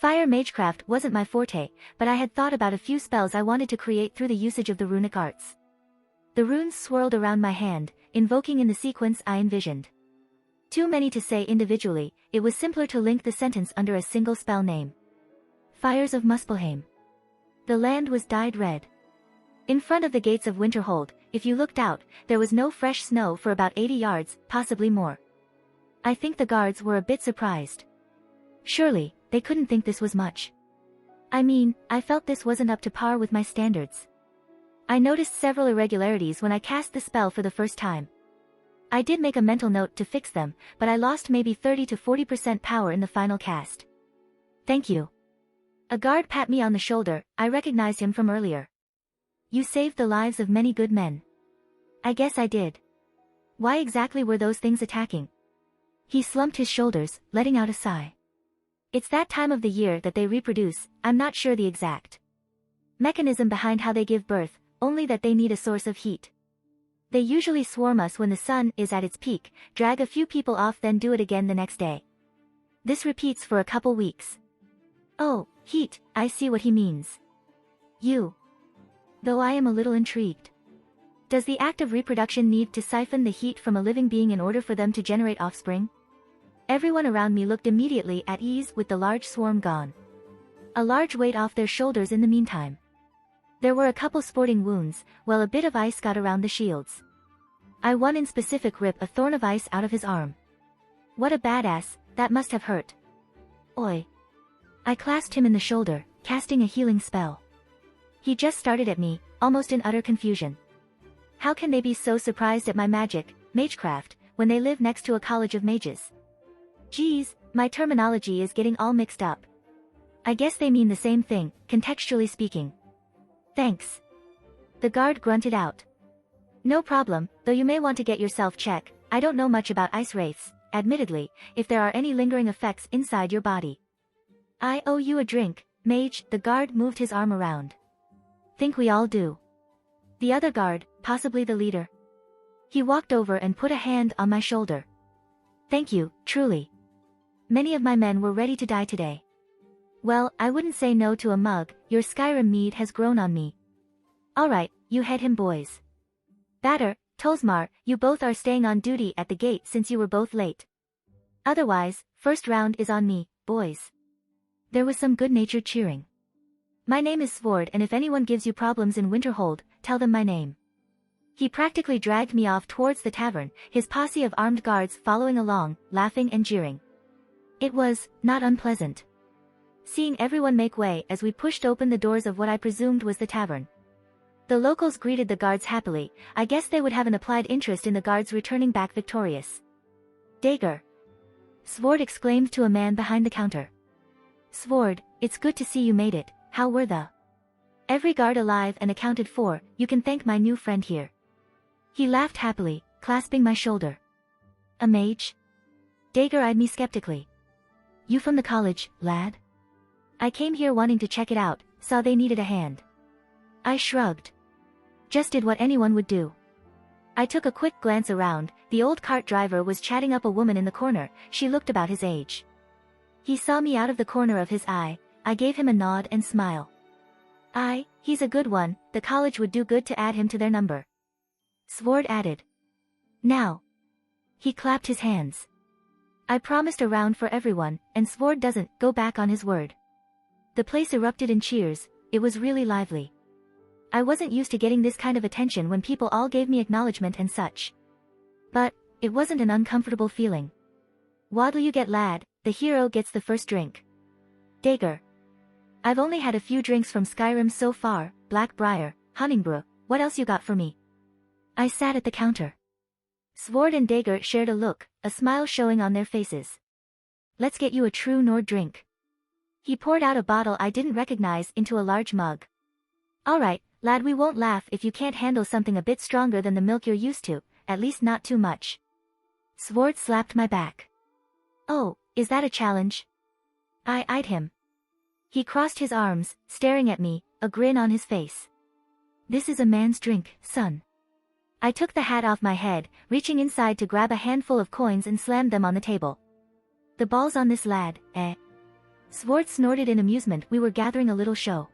Fire magecraft wasn't my forte, but I had thought about a few spells I wanted to create through the usage of the runic arts. The runes swirled around my hand, invoking in the sequence I envisioned. Too many to say individually, it was simpler to link the sentence under a single spell name. Fires of Muspelheim. The land was dyed red. In front of the gates of Winterhold, if you looked out, there was no fresh snow for about 80 yards, possibly more. I think the guards were a bit surprised. Surely, they couldn't think this was much. I mean, I felt this wasn't up to par with my standards. I noticed several irregularities when I cast the spell for the first time. I did make a mental note to fix them, but I lost maybe 30 to 40% power in the final cast. Thank you. A guard pat me on the shoulder. I recognized him from earlier. You saved the lives of many good men. I guess I did. Why exactly were those things attacking? He slumped his shoulders, letting out a sigh. It's that time of the year that they reproduce. I'm not sure the exact mechanism behind how they give birth, only that they need a source of heat. They usually swarm us when the sun is at its peak, drag a few people off, then do it again the next day. This repeats for a couple weeks. Oh, heat, I see what he means. Though I am a little intrigued. Does the act of reproduction need to siphon the heat from a living being in order for them to generate offspring? Everyone around me looked immediately at ease with the large swarm gone. A large weight off their shoulders in the meantime. There were a couple sporting wounds, while a bit of ice got around the shields. One in specific ripped a thorn of ice out of his arm. What a badass, that must have hurt. Oi. I clasped him in the shoulder, casting a healing spell. He just started at me, almost in utter confusion. How can they be so surprised at my magic, magecraft, when they live next to a college of mages? Geez, my terminology is getting all mixed up. I guess they mean the same thing, contextually speaking. Thanks. The guard grunted out. No problem, though you may want to get yourself checked. I don't know much about ice wraiths, admittedly, if there are any lingering effects inside your body. I owe you a drink, mage. The guard moved his arm around. Think we all do. The other guard, possibly the leader. He walked over and put a hand on my shoulder. Thank you, truly. Many of my men were ready to die today. Well, I wouldn't say no to a mug. Your Skyrim mead has grown on me. Alright, you head him, boys. Batter, Tosmar, you both are staying on duty at the gate since you were both late. Otherwise, first round is on me, boys. There was some good-natured cheering. My name is Svord, and if anyone gives you problems in Winterhold, tell them my name. He practically dragged me off towards the tavern, his posse of armed guards following along, laughing and jeering. It was not unpleasant. Seeing everyone make way as we pushed open the doors of what I presumed was the tavern. The locals greeted the guards happily. I guess they would have an applied interest in the guards returning back victorious. Dagger! Sword exclaimed to a man behind the counter. Sword, it's good to see you made it. How were the every guard alive and accounted for? You can thank my new friend here. He laughed happily, clasping my shoulder. A mage? Dagger eyed me skeptically. You from the college, lad? I came here wanting to check it out, saw they needed a hand. I shrugged. Just did what anyone would do. I took a quick glance around. The old cart driver was chatting up a woman in the corner. She looked about his age. He saw me out of the corner of his eye. I gave him a nod and smile. Aye, he's a good one. The college would do good to add him to their number. Sword added. Now. He clapped his hands. I promised a round for everyone, and Sword doesn't go back on his word. The place erupted in cheers. It was really lively. I wasn't used to getting this kind of attention when people all gave me acknowledgement and such. But it wasn't an uncomfortable feeling. What'll you get, lad? The hero gets the first drink. Dagger. I've only had a few drinks from Skyrim so far. Blackbriar, Honningbrew, what else you got for me? I sat at the counter. Sword and Dagger shared a look, a smile showing on their faces. Let's get you a true Nord drink. He poured out a bottle I didn't recognize into a large mug. Alright, lad, we won't laugh if you can't handle something a bit stronger than the milk you're used to, at least not too much. Sword slapped my back. Oh, is that a challenge? I eyed him. He crossed his arms, staring at me, a grin on his face. This is a man's drink, son. I took the hat off my head, reaching inside to grab a handful of coins and slammed them on the table. The ball's on this lad, eh? Sword snorted in amusement. We were gathering a little show.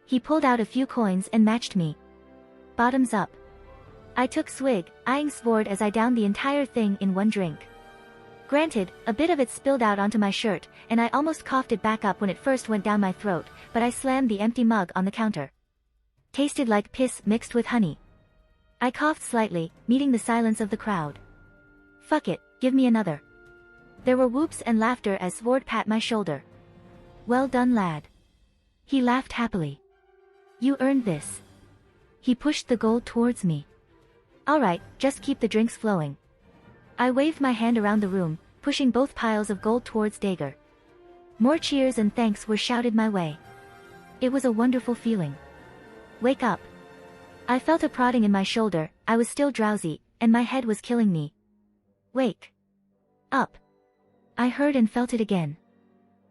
He pulled out a few coins and matched me. Bottoms up. I took swig, eyeing Sword as I downed the entire thing in one drink. Granted, a bit of it spilled out onto my shirt, and I almost coughed it back up when it first went down my throat, but I slammed the empty mug on the counter. Tasted like piss mixed with honey. I coughed slightly, meeting the silence of the crowd. Fuck it, give me another. There were whoops and laughter as Sword pat my shoulder. Well done, lad. He laughed happily. You earned this. He pushed the gold towards me. Alright, just keep the drinks flowing. I waved my hand around the room, pushing both piles of gold towards Dagger. More cheers and thanks were shouted my way. It was a wonderful feeling. Wake up. I felt a prodding in my shoulder. I was still drowsy, and my head was killing me. Wake up. I heard and felt it again.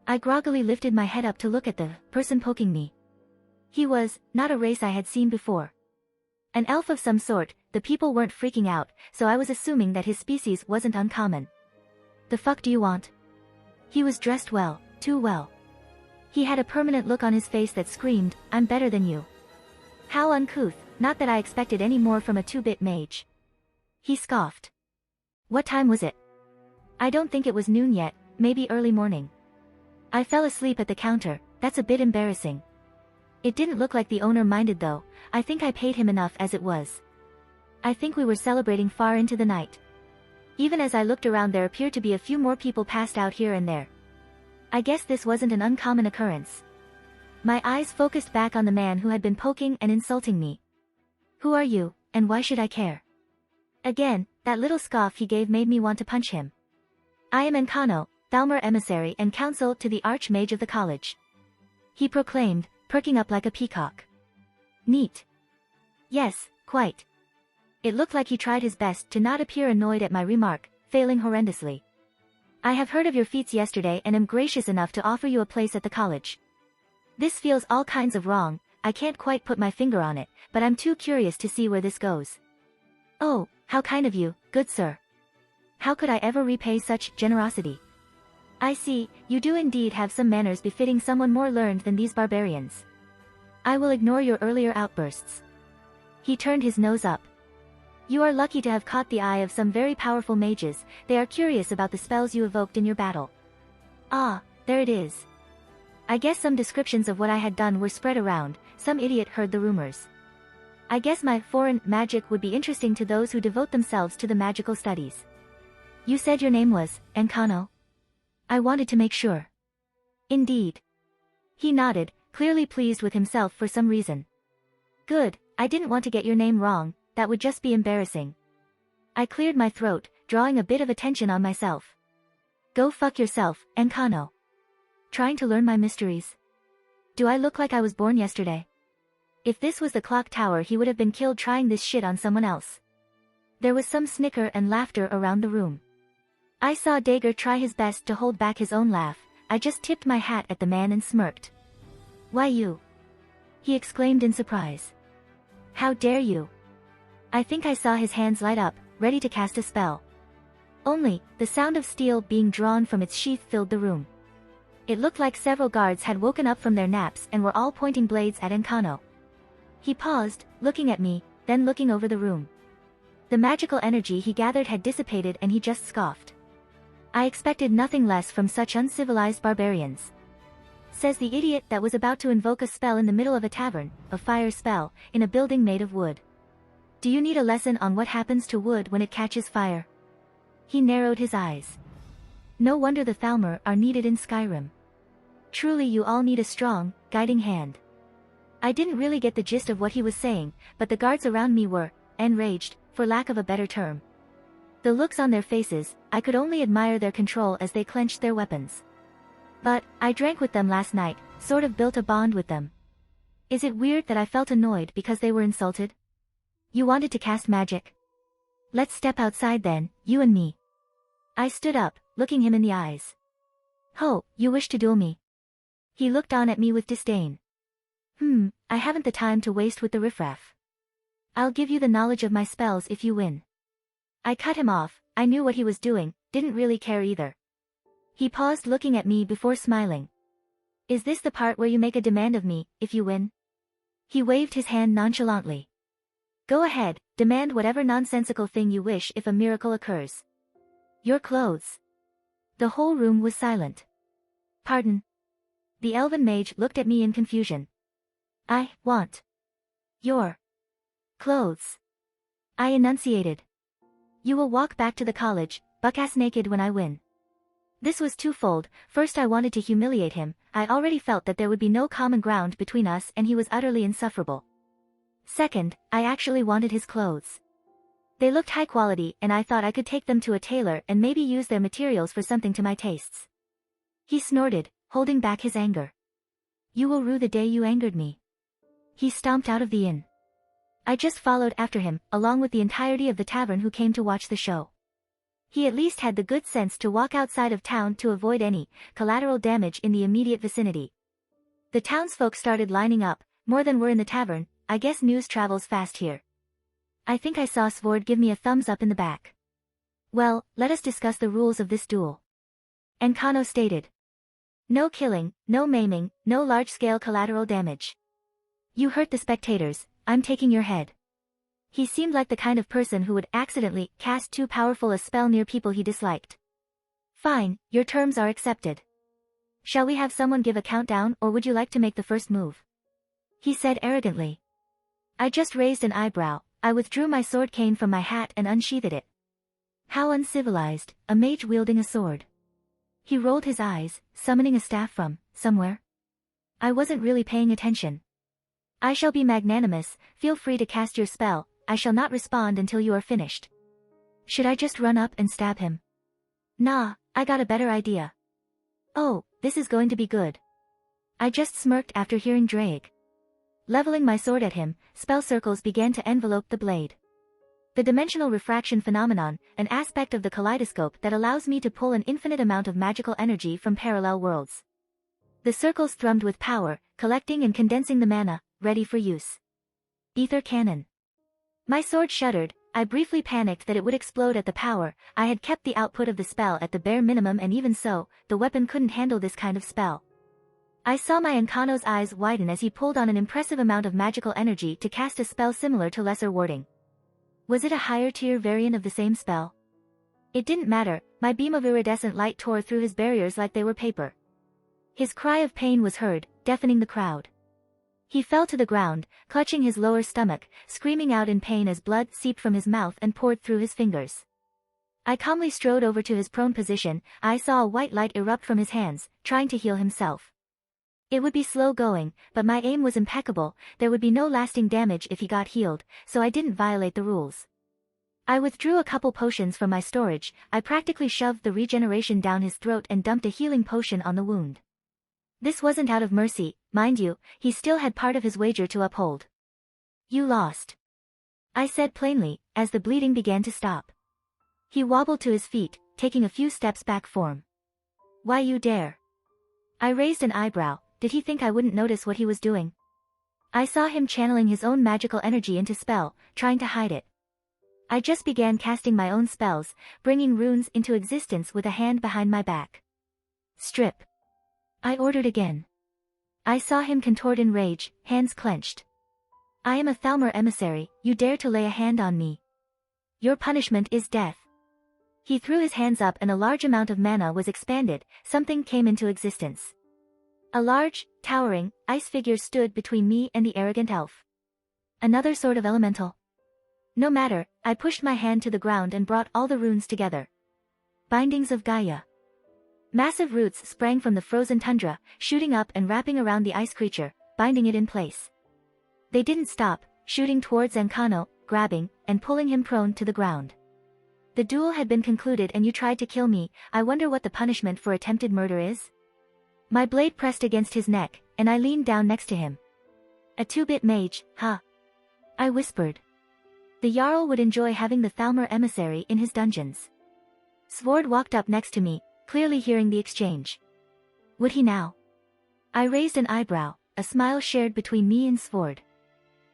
I groggily lifted my head up to look at the person poking me. He was not a race I had seen before. An elf of some sort. The people weren't freaking out, so I was assuming that his species wasn't uncommon. The fuck do you want? He was dressed well, too well. He had a permanent look on his face that screamed, I'm better than you. How uncouth, not that I expected any more from a 2-bit mage. He scoffed. What time was it? I don't think it was noon yet, maybe early morning. I fell asleep at the counter. That's a bit embarrassing. It didn't look like the owner minded though. I think I paid him enough as it was. I think we were celebrating far into the night. Even as I looked around, there appeared to be a few more people passed out here and there. I guess this wasn't an uncommon occurrence. My eyes focused back on the man who had been poking and insulting me. Who are you, and why should I care? Again, that little scoff he gave made me want to punch him. I am Enkano, Thalmor emissary and counsel to the Archmage of the college. He proclaimed, perking up like a peacock. Neat. Yes, quite. It looked like he tried his best to not appear annoyed at my remark, failing horrendously. I have heard of your feats yesterday and am gracious enough to offer you a place at the college. This feels all kinds of wrong. I can't quite put my finger on it, but I'm too curious to see where this goes. Oh, how kind of you, good sir. How could I ever repay such generosity? I see, you do indeed have some manners befitting someone more learned than these barbarians. I will ignore your earlier outbursts. He turned his nose up. You are lucky to have caught the eye of some very powerful mages. They are curious about the spells you evoked in your battle. Ah, there it is. I guess some descriptions of what I had done were spread around. Some idiot heard the rumors. I guess my foreign magic would be interesting to those who devote themselves to the magical studies. You said your name was Enkano? I wanted to make sure. Indeed. He nodded, clearly pleased with himself for some reason. Good, I didn't want to get your name wrong, that would just be embarrassing. I cleared my throat, drawing a bit of attention on myself. Go fuck yourself, Enkano. Trying to learn my mysteries. Do I look like I was born yesterday? If this was the clock tower, he would have been killed trying this shit on someone else. There was some snicker and laughter around the room. I saw Dager try his best to hold back his own laugh. I just tipped my hat at the man and smirked. Why you? He exclaimed in surprise. How dare you? I think I saw his hands light up, ready to cast a spell. Only, the sound of steel being drawn from its sheath filled the room. It looked like several guards had woken up from their naps and were all pointing blades at Enkano. He paused, looking at me, then looking over the room. The magical energy he gathered had dissipated and he just scoffed. I expected nothing less from such uncivilized barbarians. Says the idiot that was about to invoke a spell in the middle of a tavern, a fire spell, in a building made of wood. Do you need a lesson on what happens to wood when it catches fire? He narrowed his eyes. No wonder the Thalmor are needed in Skyrim. Truly you all need a strong, guiding hand. I didn't really get the gist of what he was saying, but the guards around me were, enraged, for lack of a better term. The looks on their faces, I could only admire their control as they clenched their weapons. But, I drank with them last night, sort of built a bond with them. Is it weird that I felt annoyed because they were insulted? You wanted to cast magic? Let's step outside then, you and me. I stood up, looking him in the eyes. Ho, you wish to duel me? He looked on at me with disdain. I haven't the time to waste with the riffraff. I'll give you the knowledge of my spells if you win. I cut him off. I knew what he was doing, didn't really care either. He paused looking at me before smiling. Is this the part where you make a demand of me, if you win? He waved his hand nonchalantly. Go ahead, demand whatever nonsensical thing you wish if a miracle occurs. Your clothes. The whole room was silent. Pardon? The elven mage looked at me in confusion. I want your clothes. I enunciated. You will walk back to the college, buck-ass naked when I win. This was twofold. First, I wanted to humiliate him. I already felt that there would be no common ground between us and he was utterly insufferable. Second, I actually wanted his clothes. They looked high quality and I thought I could take them to a tailor and maybe use their materials for something to my tastes. He snorted, holding back his anger. You will rue the day you angered me. He stomped out of the inn. I just followed after him, along with the entirety of the tavern who came to watch the show. He at least had the good sense to walk outside of town to avoid any collateral damage in the immediate vicinity. The townsfolk started lining up, more than were in the tavern. I guess news travels fast here. I think I saw Svord give me a thumbs up in the back. Well, let us discuss the rules of this duel. Enkano stated. No killing, no maiming, no large-scale collateral damage. You hurt the spectators, I'm taking your head. He seemed like the kind of person who would accidentally cast too powerful a spell near people he disliked. Fine, your terms are accepted. Shall we have someone give a countdown or would you like to make the first move? He said arrogantly. I just raised an eyebrow. I withdrew my sword cane from my hat and unsheathed it. How uncivilized, a mage wielding a sword. He rolled his eyes, summoning a staff from somewhere. I wasn't really paying attention. I shall be magnanimous, feel free to cast your spell, I shall not respond until you are finished. Should I just run up and stab him? Nah, I got a better idea. Oh, this is going to be good. I just smirked after hearing Drake. Leveling my sword at him, spell circles began to envelope the blade. The dimensional refraction phenomenon, an aspect of the kaleidoscope that allows me to pull an infinite amount of magical energy from parallel worlds. The circles thrummed with power, collecting and condensing the mana, ready for use. Ether cannon. My sword shuddered. I briefly panicked that it would explode at the power. I had kept the output of the spell at the bare minimum and even so, the weapon couldn't handle this kind of spell. I saw my Enkano's eyes widen as he pulled on an impressive amount of magical energy to cast a spell similar to lesser warding. Was it a higher tier variant of the same spell? It didn't matter, my beam of iridescent light tore through his barriers like they were paper. His cry of pain was heard, deafening the crowd. He fell to the ground, clutching his lower stomach, screaming out in pain as blood seeped from his mouth and poured through his fingers. I calmly strode over to his prone position. I saw a white light erupt from his hands, trying to heal himself. It would be slow going, but my aim was impeccable, there would be no lasting damage if he got healed, so I didn't violate the rules. I withdrew a couple potions from my storage, I practically shoved the regeneration down his throat and dumped a healing potion on the wound. This wasn't out of mercy, mind you, he still had part of his wager to uphold. You lost, I said plainly, as the bleeding began to stop. He wobbled to his feet, taking a few steps back form. Why you dare? I raised an eyebrow, did he think I wouldn't notice what he was doing? I saw him channeling his own magical energy into spell, trying to hide it. I just began casting my own spells, bringing runes into existence with a hand behind my back. Strip, I ordered again. I saw him contort in rage, hands clenched. I am a Thalmor emissary, you dare to lay a hand on me. Your punishment is death. He threw his hands up and a large amount of mana was expanded, something came into existence. A large, towering, ice figure stood between me and the arrogant elf. Another sort of elemental. No matter, I pushed my hand to the ground and brought all the runes together. Bindings of Gaia. Massive roots sprang from the frozen tundra, shooting up and wrapping around the ice creature, binding it in place. They didn't stop, shooting towards Ancano, grabbing, and pulling him prone to the ground. The duel had been concluded and you tried to kill me, I wonder what the punishment for attempted murder is? My blade pressed against his neck, and I leaned down next to him. A 2-bit mage, huh? I whispered. The Jarl would enjoy having the Thalmor emissary in his dungeons. Svord walked up next to me, clearly hearing the exchange. Would he now? I raised an eyebrow, a smile shared between me and Svord.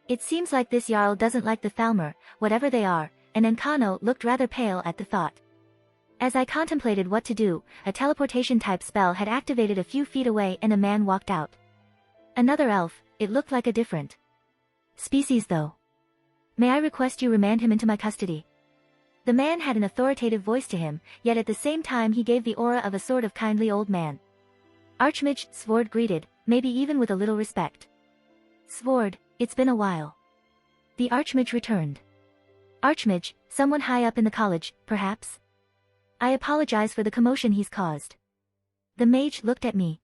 It seems like this Jarl doesn't like the Thalmor, whatever they are, and Ancano looked rather pale at the thought. As I contemplated what to do, a teleportation-type spell had activated a few feet away and a man walked out. Another elf, it looked like a different species though. May I request you remand him into my custody? The man had an authoritative voice to him, yet at the same time he gave the aura of a sort of kindly old man. Archmage, Svord greeted, maybe even with a little respect. Svord, it's been a while. The Archmage returned. Archmage, someone high up in the college, perhaps? I apologize for the commotion he's caused. The mage looked at me.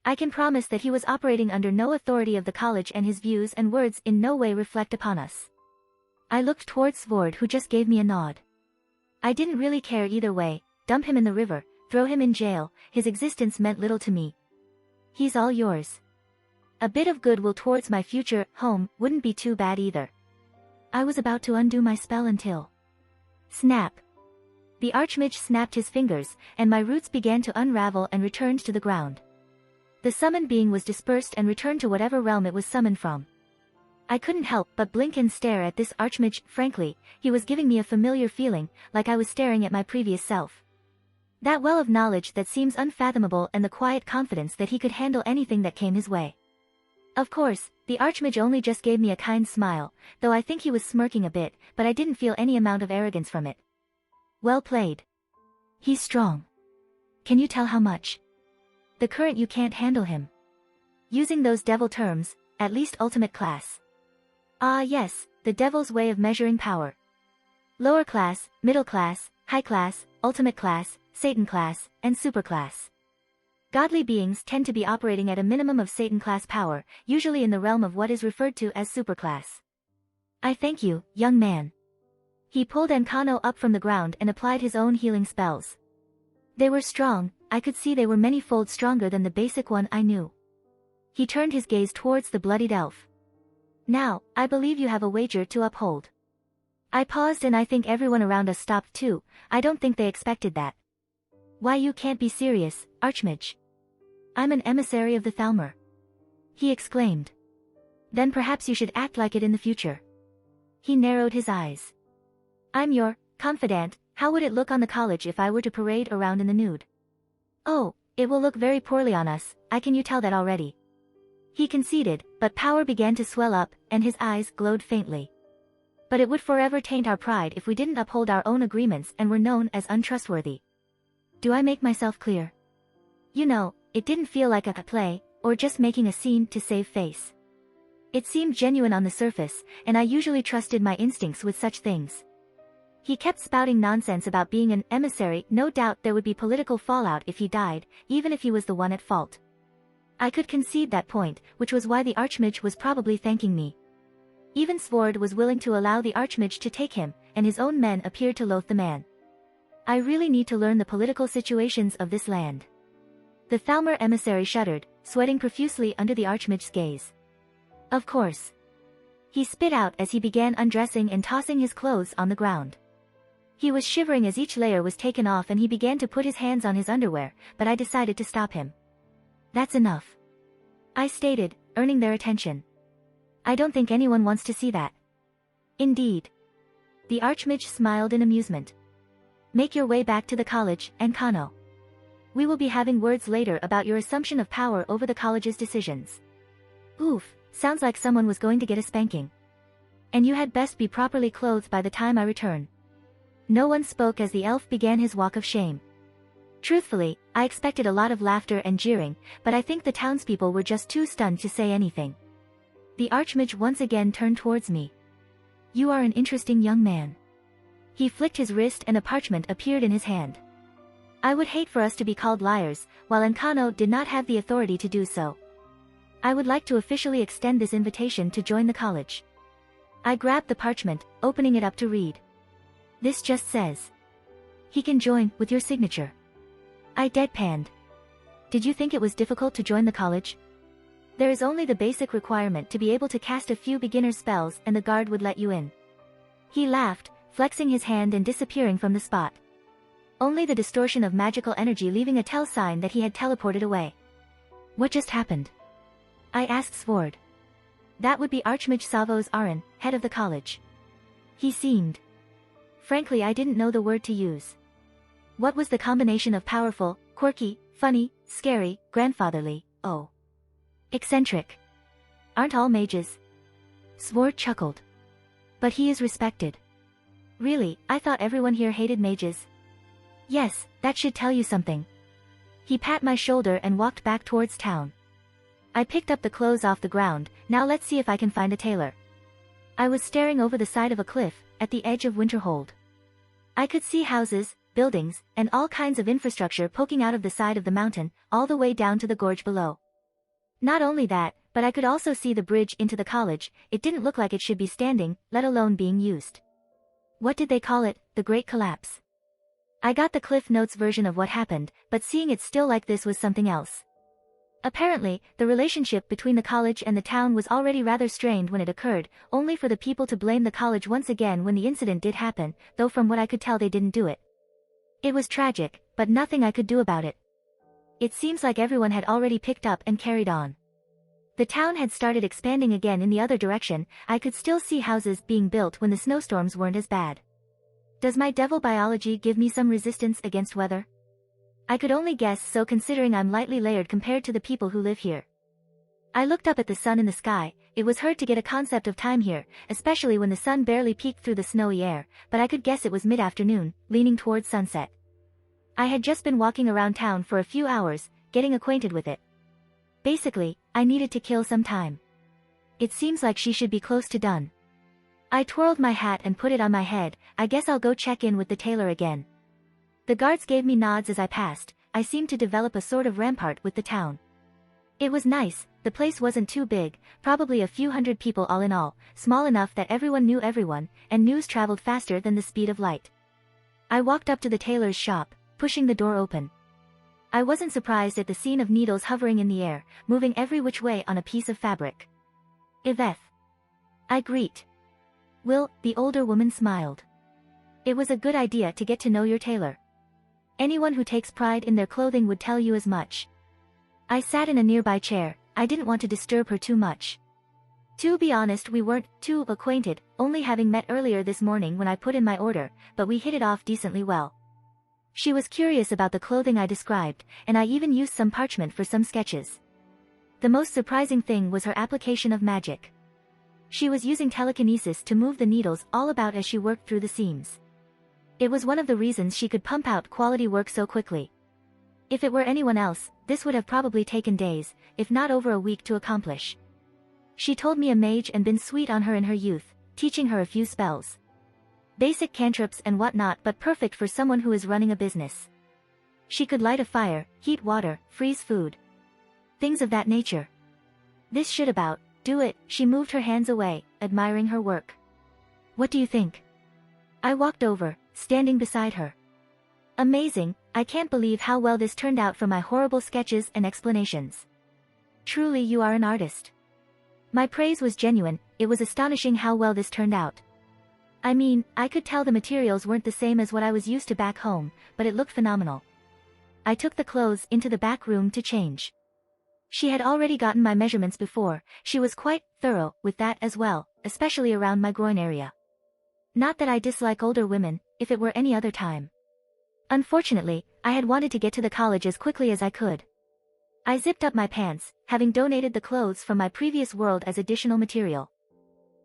I can promise that he was operating under no authority of the college and his views and words in no way reflect upon us. I looked towards Svord who just gave me a nod. I didn't really care either way, dump him in the river, throw him in jail, his existence meant little to me. He's all yours. A bit of goodwill towards my future home wouldn't be too bad either. I was about to undo my spell until... Snap. The Archmage snapped his fingers, and my roots began to unravel and returned to the ground. The summoned being was dispersed and returned to whatever realm it was summoned from. I couldn't help but blink and stare at this Archmage, frankly, he was giving me a familiar feeling, like I was staring at my previous self. That well of knowledge that seems unfathomable and the quiet confidence that he could handle anything that came his way. Of course, the Archmage only just gave me a kind smile, though I think he was smirking a bit, but I didn't feel any amount of arrogance from it. Well played. He's strong. Can you tell how much? The current you can't handle him. Using those devil terms, at least ultimate class. Ah yes, the devil's way of measuring power. Lower class, middle class, high class, ultimate class, Satan class, and superclass. Godly beings tend to be operating at a minimum of Satan class power, usually in the realm of what is referred to as superclass. I thank you, young man. He pulled Ancano up from the ground and applied his own healing spells. They were strong, I could see they were many-fold stronger than the basic one I knew. He turned his gaze towards the bloodied elf. Now, I believe you have a wager to uphold. I paused and I think everyone around us stopped too, I don't think they expected that. Why you can't be serious, Archmage. I'm an emissary of the Thalmor. He exclaimed. Then perhaps you should act like it in the future. He narrowed his eyes. I'm your confidant, how would it look on the college if I were to parade around in the nude? Oh, it will look very poorly on us, can you tell that already? He conceded, but power began to swell up, and his eyes glowed faintly. But it would forever taint our pride if we didn't uphold our own agreements and were known as untrustworthy. Do I make myself clear? You know, it didn't feel like a play, or just making a scene to save face. It seemed genuine on the surface, and I usually trusted my instincts with such things. He kept spouting nonsense about being an emissary, no doubt there would be political fallout if he died, even if he was the one at fault. I could concede that point, which was why the Archmage was probably thanking me. Even Svord was willing to allow the Archmage to take him, and his own men appeared to loathe the man. I really need to learn the political situations of this land. The Thalmor emissary shuddered, sweating profusely under the Archmage's gaze. Of course. He spit out as he began undressing and tossing his clothes on the ground. He was shivering as each layer was taken off and he began to put his hands on his underwear, but I decided to stop him. That's enough, I stated, earning their attention. I don't think anyone wants to see that. Indeed. The Archmage smiled in amusement. Make your way back to the college, Ankano. We will be having words later about your assumption of power over the college's decisions. Oof, sounds like someone was going to get a spanking. And you had best be properly clothed by the time I return. No one spoke as the elf began his walk of shame. Truthfully, I expected a lot of laughter and jeering, but I think the townspeople were just too stunned to say anything. The Archmage once again turned towards me. You are an interesting young man. He flicked his wrist and a parchment appeared in his hand. I would hate for us to be called liars, while Ankano did not have the authority to do so. I would like to officially extend this invitation to join the college. I grabbed the parchment, opening it up to read. This just says, he can join with your signature. I deadpanned. Did you think it was difficult to join the college? There is only the basic requirement to be able to cast a few beginner spells and the guard would let you in. He laughed, flexing his hand and disappearing from the spot. Only the distortion of magical energy leaving a tell sign that he had teleported away. What just happened? I asked Svord. That would be Archmage Savos Aran, head of the college. He seemed. Frankly, I didn't know the word to use. What was the combination of powerful, quirky, funny, scary, grandfatherly, oh, eccentric? Aren't all mages? Svord chuckled. But he is respected. Really, I thought everyone here hated mages. Yes, that should tell you something. He pat my shoulder and walked back towards town. I picked up the clothes off the ground, now let's see if I can find a tailor. I was staring over the side of a cliff, at the edge of Winterhold. I could see houses, buildings, and all kinds of infrastructure poking out of the side of the mountain, all the way down to the gorge below. Not only that, but I could also see the bridge into the college. It didn't look like it should be standing, let alone being used. What did they call it? The Great Collapse. I got the Cliff Notes version of what happened, but seeing it still like this was something else. Apparently, the relationship between the college and the town was already rather strained when it occurred, only for the people to blame the college once again when the incident did happen, though from what I could tell they didn't do it. It was tragic, but nothing I could do about it. It seems like everyone had already picked up and carried on. The town had started expanding again in the other direction. I could still see houses being built when the snowstorms weren't as bad. Does my devil biology give me some resistance against weather? I could only guess so considering I'm lightly layered compared to the people who live here. I looked up at the sun in the sky. It was hard to get a concept of time here, especially when the sun barely peeked through the snowy air, but I could guess it was mid-afternoon, leaning towards sunset. I had just been walking around town for a few hours, getting acquainted with it. Basically, I needed to kill some time. It seems like she should be close to done. I twirled my hat and put it on my head. I guess I'll go check in with the tailor again. The guards gave me nods as I passed. I seemed to develop a sort of rampart with the town. It was nice, the place wasn't too big, probably a few hundred people all in all, small enough that everyone knew everyone, and news traveled faster than the speed of light. I walked up to the tailor's shop, pushing the door open. I wasn't surprised at the scene of needles hovering in the air, moving every which way on a piece of fabric. Yvette. I greet. Will, the older woman smiled. It was a good idea to get to know your tailor. Anyone who takes pride in their clothing would tell you as much. I sat in a nearby chair. I didn't want to disturb her too much. To be honest, we weren't too acquainted, only having met earlier this morning when I put in my order, but we hit it off decently well. She was curious about the clothing I described, and I even used some parchment for some sketches. The most surprising thing was her application of magic. She was using telekinesis to move the needles all about as she worked through the seams. It was one of the reasons she could pump out quality work so quickly. If it were anyone else, this would have probably taken days, if not over a week to accomplish. She told me a mage and been sweet on her in her youth, teaching her a few spells. Basic cantrips and whatnot, but perfect for someone who is running a business. She could light a fire, heat water, freeze food. Things of that nature. This should about do it. She moved her hands away, admiring her work. What do you think? I walked over, standing beside her. Amazing, I can't believe how well this turned out from my horrible sketches and explanations. Truly you are an artist. My praise was genuine, it was astonishing how well this turned out. I mean, I could tell the materials weren't the same as what I was used to back home, but it looked phenomenal. I took the clothes into the back room to change. She had already gotten my measurements before, she was quite thorough with that as well, especially around my groin area. Not that I dislike older women, if it were any other time. Unfortunately, I had wanted to get to the college as quickly as I could. I zipped up my pants, having donated the clothes from my previous world as additional material.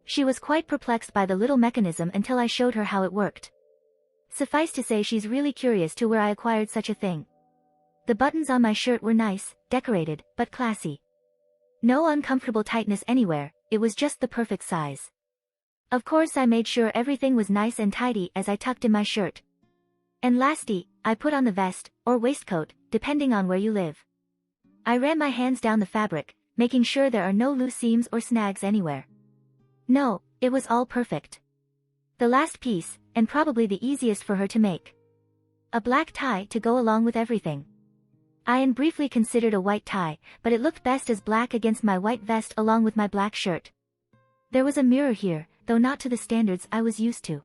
She was quite perplexed by the little mechanism until I showed her how it worked. Suffice to say she's really curious to where I acquired such a thing. The buttons on my shirt were nice, decorated, but classy. No uncomfortable tightness anywhere, it was just the perfect size. Of course I made sure everything was nice and tidy as I tucked in my shirt. And lastly, I put on the vest, or waistcoat, depending on where you live. I ran my hands down the fabric, making sure there are no loose seams or snags anywhere. No, it was all perfect. The last piece, and probably the easiest for her to make. A black tie to go along with everything. I had briefly considered a white tie, but it looked best as black against my white vest along with my black shirt. There was a mirror here, though not to the standards I was used to.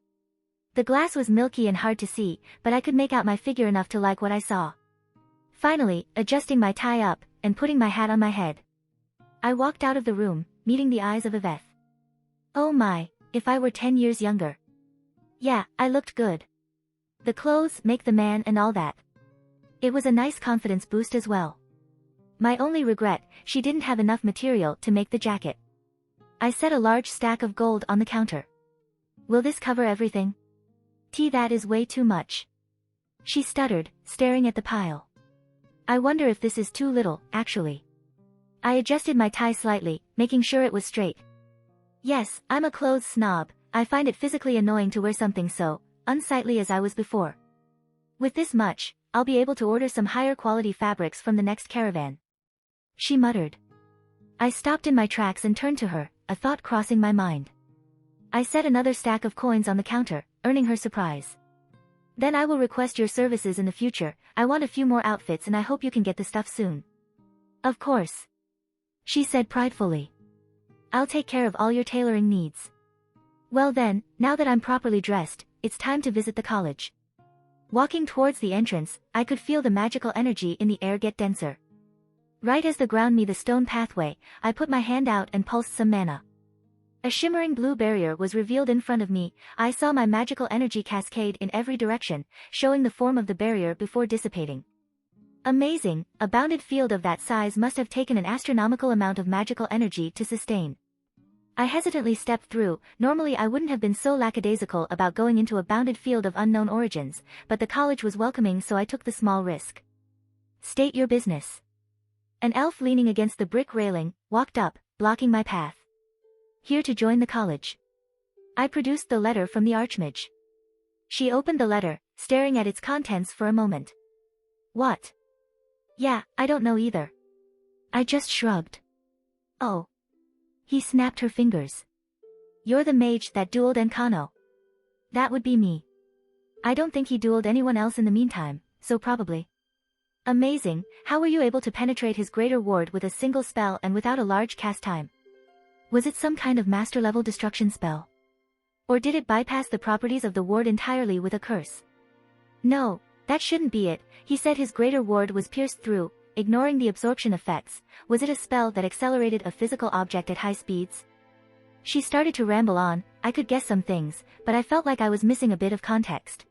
The glass was milky and hard to see, but I could make out my figure enough to like what I saw. Finally, adjusting my tie up, and putting my hat on my head. I walked out of the room, meeting the eyes of Yvette. Oh my, if I were 10 years younger. Yeah, I looked good. The clothes make the man and all that. It was a nice confidence boost as well. My only regret, she didn't have enough material to make the jacket. I set a large stack of gold on the counter. Will this cover everything? That is way too much. She stuttered, staring at the pile. I wonder if this is too little, actually. I adjusted my tie slightly, making sure it was straight. Yes, I'm a clothes snob, I find it physically annoying to wear something so unsightly as I was before. With this much, I'll be able to order some higher quality fabrics from the next caravan. She muttered. I stopped in my tracks and turned to her, a thought crossing my mind. I set another stack of coins on the counter, earning her surprise. Then I will request your services in the future, I want a few more outfits and I hope you can get the stuff soon. Of course. She said pridefully. I'll take care of all your tailoring needs. Well then, now that I'm properly dressed, it's time to visit the college. Walking towards the entrance, I could feel the magical energy in the air get denser. Right as the ground met the stone pathway, I put my hand out and pulsed some mana. A shimmering blue barrier was revealed in front of me, I saw my magical energy cascade in every direction, showing the form of the barrier before dissipating. Amazing, a bounded field of that size must have taken an astronomical amount of magical energy to sustain. I hesitantly stepped through, normally I wouldn't have been so lackadaisical about going into a bounded field of unknown origins, but the college was welcoming so I took the small risk. State your business. An elf leaning against the brick railing, walked up, blocking my path. Here to join the college. I produced the letter from the Archmage. She opened the letter, staring at its contents for a moment. What? Yeah, I don't know either. I just shrugged. Oh. He snapped her fingers. You're the mage that dueled Enkano. That would be me. I don't think he dueled anyone else in the meantime, so probably. Amazing, how were you able to penetrate his greater ward with a single spell and without a large cast time? Was it some kind of master-level destruction spell? Or did it bypass the properties of the ward entirely with a curse? No, that shouldn't be it, he said his greater ward was pierced through, ignoring the absorption effects. Was it a spell that accelerated a physical object at high speeds? She started to ramble on, I could guess some things, but I felt like I was missing a bit of context.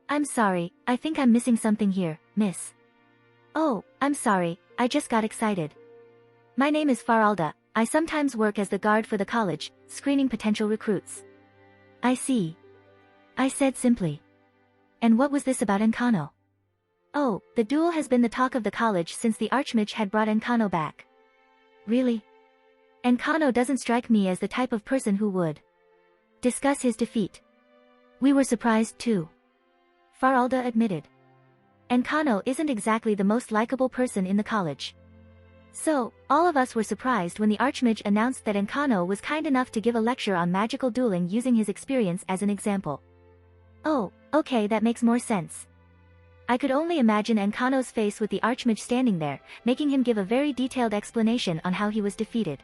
I'm sorry, I think I'm missing something here, miss. Oh, I'm sorry, I just got excited. My name is Faralda, I sometimes work as the guard for the college, screening potential recruits. I see. I said simply. And what was this about Enkano? Oh, the duel has been the talk of the college since the Archmage had brought Enkano back. Really? Enkano doesn't strike me as the type of person who would discuss his defeat. We were surprised too. Faralda admitted. Enkano isn't exactly the most likable person in the college. So, all of us were surprised when the Archmage announced that Enkano was kind enough to give a lecture on magical dueling using his experience as an example. Oh, okay, that makes more sense. I could only imagine Enkano's face with the Archmage standing there, making him give a very detailed explanation on how he was defeated.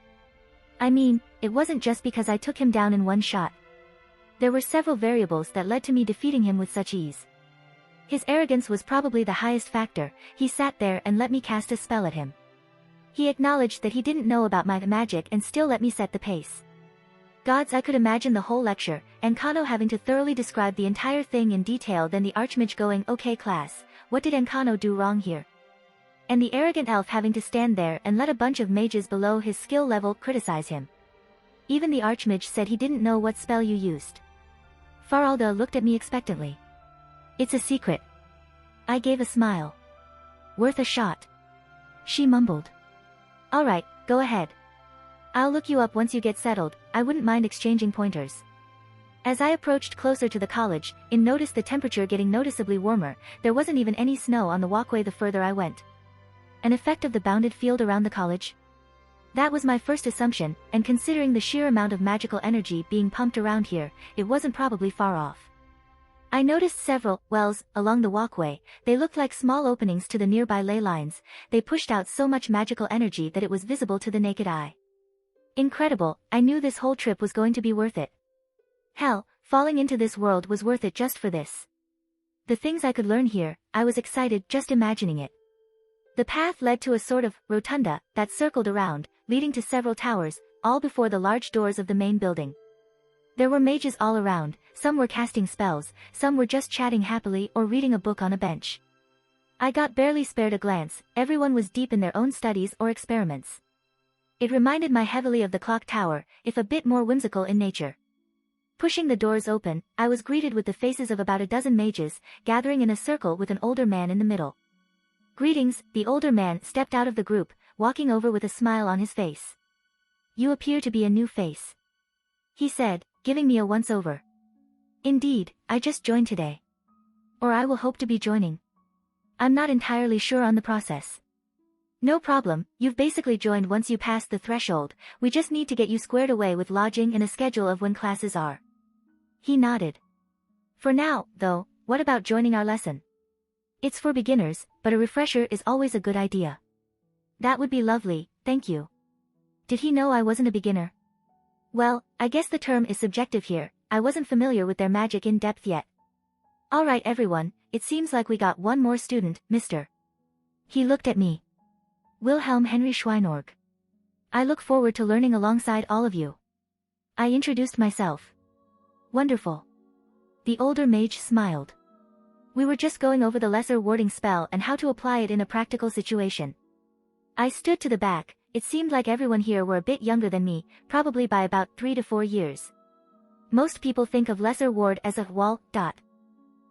I mean, it wasn't just because I took him down in one shot. There were several variables that led to me defeating him with such ease. His arrogance was probably the highest factor. He sat there and let me cast a spell at him. He acknowledged that he didn't know about my magic and still let me set the pace. Gods, I could imagine the whole lecture, Enkano having to thoroughly describe the entire thing in detail, then the Archmage going, "Okay class, what did Enkano do wrong here?" And the arrogant elf having to stand there and let a bunch of mages below his skill level criticize him. Even the Archmage said he didn't know what spell you used. Faralda looked at me expectantly. "It's a secret." I gave a smile. "Worth a shot." She mumbled. "Alright, go ahead. I'll look you up once you get settled. I wouldn't mind exchanging pointers." As I approached closer to the college, I noticed the temperature getting noticeably warmer. There wasn't even any snow on the walkway the further I went. An effect of the bounded field around the college? That was my first assumption, and considering the sheer amount of magical energy being pumped around here, it wasn't probably far off. I noticed several wells along the walkway. They looked like small openings to the nearby ley lines. They pushed out so much magical energy that it was visible to the naked eye. Incredible, I knew this whole trip was going to be worth it. Hell, falling into this world was worth it just for this. The things I could learn here, I was excited just imagining it. The path led to a sort of rotunda that circled around, leading to several towers, all before the large doors of the main building. There were mages all around, some were casting spells, some were just chatting happily or reading a book on a bench. I got barely spared a glance, everyone was deep in their own studies or experiments. It reminded me heavily of the clock tower, if a bit more whimsical in nature. Pushing the doors open, I was greeted with the faces of about a dozen mages, gathering in a circle with an older man in the middle. "Greetings," the older man stepped out of the group, walking over with a smile on his face. "You appear to be a new face," he said, giving me a once-over. "Indeed, I just joined today. Or I will hope to be joining. I'm not entirely sure on the process." "No problem, you've basically joined once you pass the threshold. We just need to get you squared away with lodging and a schedule of when classes are." He nodded. "For now, though, what about joining our lesson? It's for beginners, but a refresher is always a good idea." "That would be lovely, thank you." Did he know I wasn't a beginner? Well, I guess the term is subjective here. I wasn't familiar with their magic in depth yet. "Alright everyone, it seems like we got one more student, Mr." He looked at me. "Wilhelm Henry Schweinorg. I look forward to learning alongside all of you." I introduced myself. "Wonderful." The older mage smiled. "We were just going over the lesser warding spell and how to apply it in a practical situation." I stood to the back. It seemed like everyone here were a bit younger than me, probably by about 3 to 4 years. Most people think of lesser ward as a wall.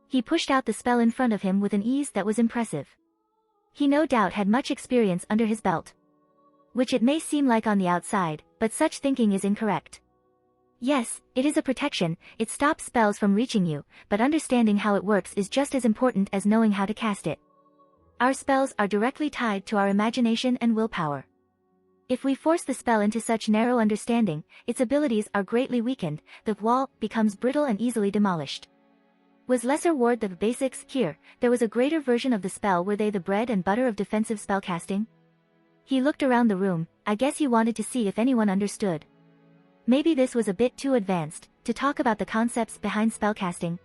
He pushed out the spell in front of him with an ease that was impressive. He no doubt had much experience under his belt. Which it may seem like on the outside, but such thinking is incorrect. Yes, it is a protection, it stops spells from reaching you, but understanding how it works is just as important as knowing how to cast it. Our spells are directly tied to our imagination and willpower. If we force the spell into such narrow understanding, its abilities are greatly weakened, the wall becomes brittle and easily demolished. Was lesser ward the basics? Here, there was a greater version of the spell. Were they the bread and butter of defensive spellcasting? He looked around the room. I guess he wanted to see if anyone understood. Maybe this was a bit too advanced, to talk about the concepts behind spellcasting.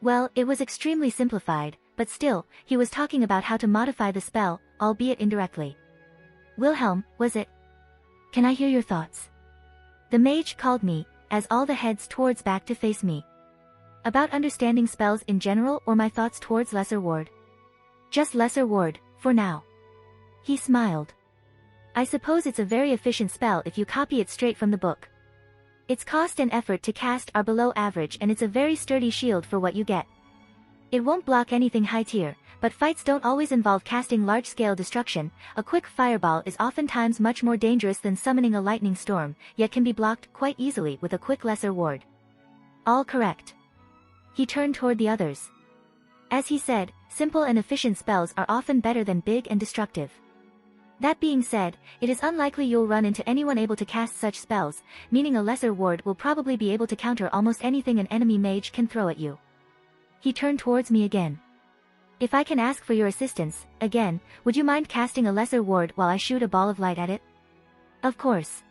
Well, it was extremely simplified, but still, he was talking about how to modify the spell, albeit indirectly. "Wilhelm, was it? Can I hear your thoughts?" The mage called me, as all the heads towards back to face me. About understanding spells in general or my thoughts towards lesser ward? Just lesser ward, for now. He smiled. "I suppose it's a very efficient spell if you copy it straight from the book. Its cost and effort to cast are below average and it's a very sturdy shield for what you get. It won't block anything high tier, but fights don't always involve casting large-scale destruction. A quick fireball is oftentimes much more dangerous than summoning a lightning storm, yet can be blocked quite easily with a quick lesser ward." "All correct." He turned toward the others. As he said, simple and efficient spells are often better than big and destructive. That being said, it is unlikely you'll run into anyone able to cast such spells, meaning a lesser ward will probably be able to counter almost anything an enemy mage can throw at you. He turned towards me again. If I can ask for your assistance, again, would you mind casting a lesser ward while I shoot a ball of light at it? Of course.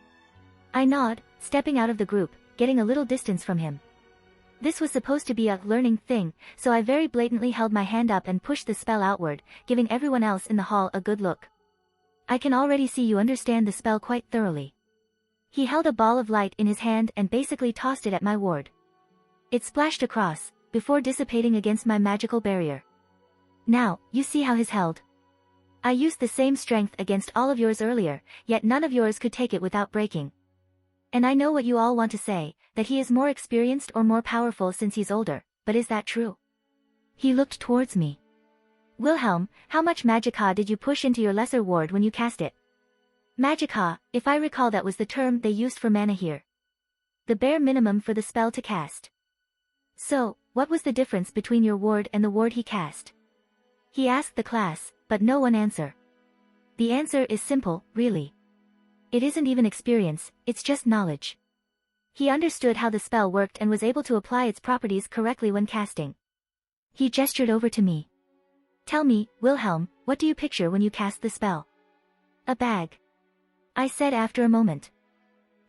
I nod, stepping out of the group, getting a little distance from him. This was supposed to be a learning thing, so I very blatantly held my hand up and pushed the spell outward, giving everyone else in the hall a good look. I can already see you understand the spell quite thoroughly. He held a ball of light in his hand and basically tossed it at my ward. It splashed across, before dissipating against my magical barrier. Now, you see how his held. I used the same strength against all of yours earlier, yet none of yours could take it without breaking. And I know what you all want to say, that he is more experienced or more powerful since he's older, but is that true? He looked towards me. Wilhelm, how much magicka did you push into your lesser ward when you cast it? Magicka, if I recall, that was the term they used for mana here. The bare minimum for the spell to cast. So, what was the difference between your ward and the ward he cast? He asked the class, but no one answer. The answer is simple, really. It isn't even experience, it's just knowledge. He understood how the spell worked and was able to apply its properties correctly when casting. He gestured over to me. Tell me, Wilhelm, what do you picture when you cast the spell? A bag. I said after a moment.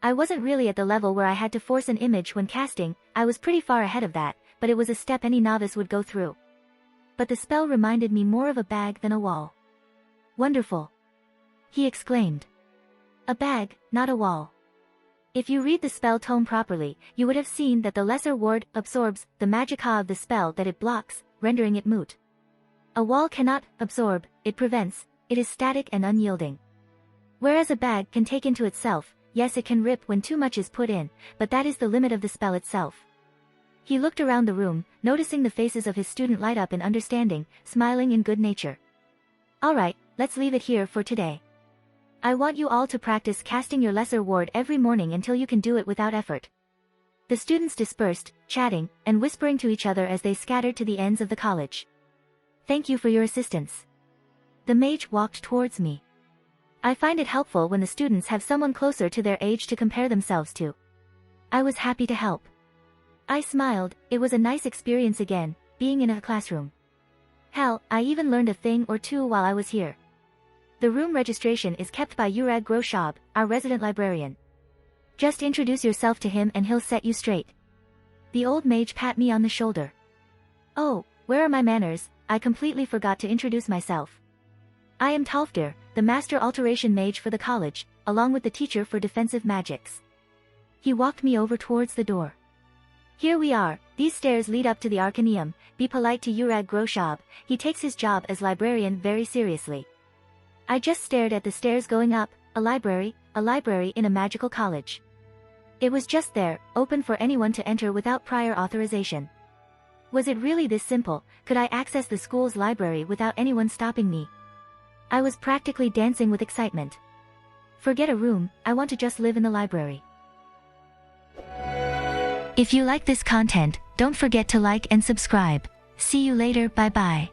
I wasn't really at the level where I had to force an image when casting, I was pretty far ahead of that, but it was a step any novice would go through. But the spell reminded me more of a bag than a wall. Wonderful. He exclaimed. A bag, not a wall. If you read the spell tome properly, you would have seen that the lesser ward absorbs the magicka of the spell that it blocks, rendering it moot. A wall cannot absorb, it prevents, it is static and unyielding. Whereas a bag can take into itself, yes, it can rip when too much is put in, but that is the limit of the spell itself. He looked around the room, noticing the faces of his student light up in understanding, smiling in good nature. Alright, let's leave it here for today. I want you all to practice casting your lesser ward every morning until you can do it without effort. The students dispersed, chatting, and whispering to each other as they scattered to the ends of the college. Thank you for your assistance. The mage walked towards me. I find it helpful when the students have someone closer to their age to compare themselves to. I was happy to help. I smiled, it was a nice experience again, being in a classroom. Hell, I even learned a thing or two while I was here. The room registration is kept by Urag Groshab, our resident librarian. Just introduce yourself to him and he'll set you straight. The old mage pat me on the shoulder. Oh, where are my manners? I completely forgot to introduce myself. I am Talfdir, the master alteration mage for the college, along with the teacher for defensive magics. He walked me over towards the door. Here we are, these stairs lead up to the Arcaneum, be polite to Urag Groshab, he takes his job as librarian very seriously. I just stared at the stairs going up, a library in a magical college. It was just there, open for anyone to enter without prior authorization. Was it really this simple? Could I access the school's library without anyone stopping me? I was practically dancing with excitement. Forget a room, I want to just live in the library. If you like this content, don't forget to like and subscribe. See you later, bye bye.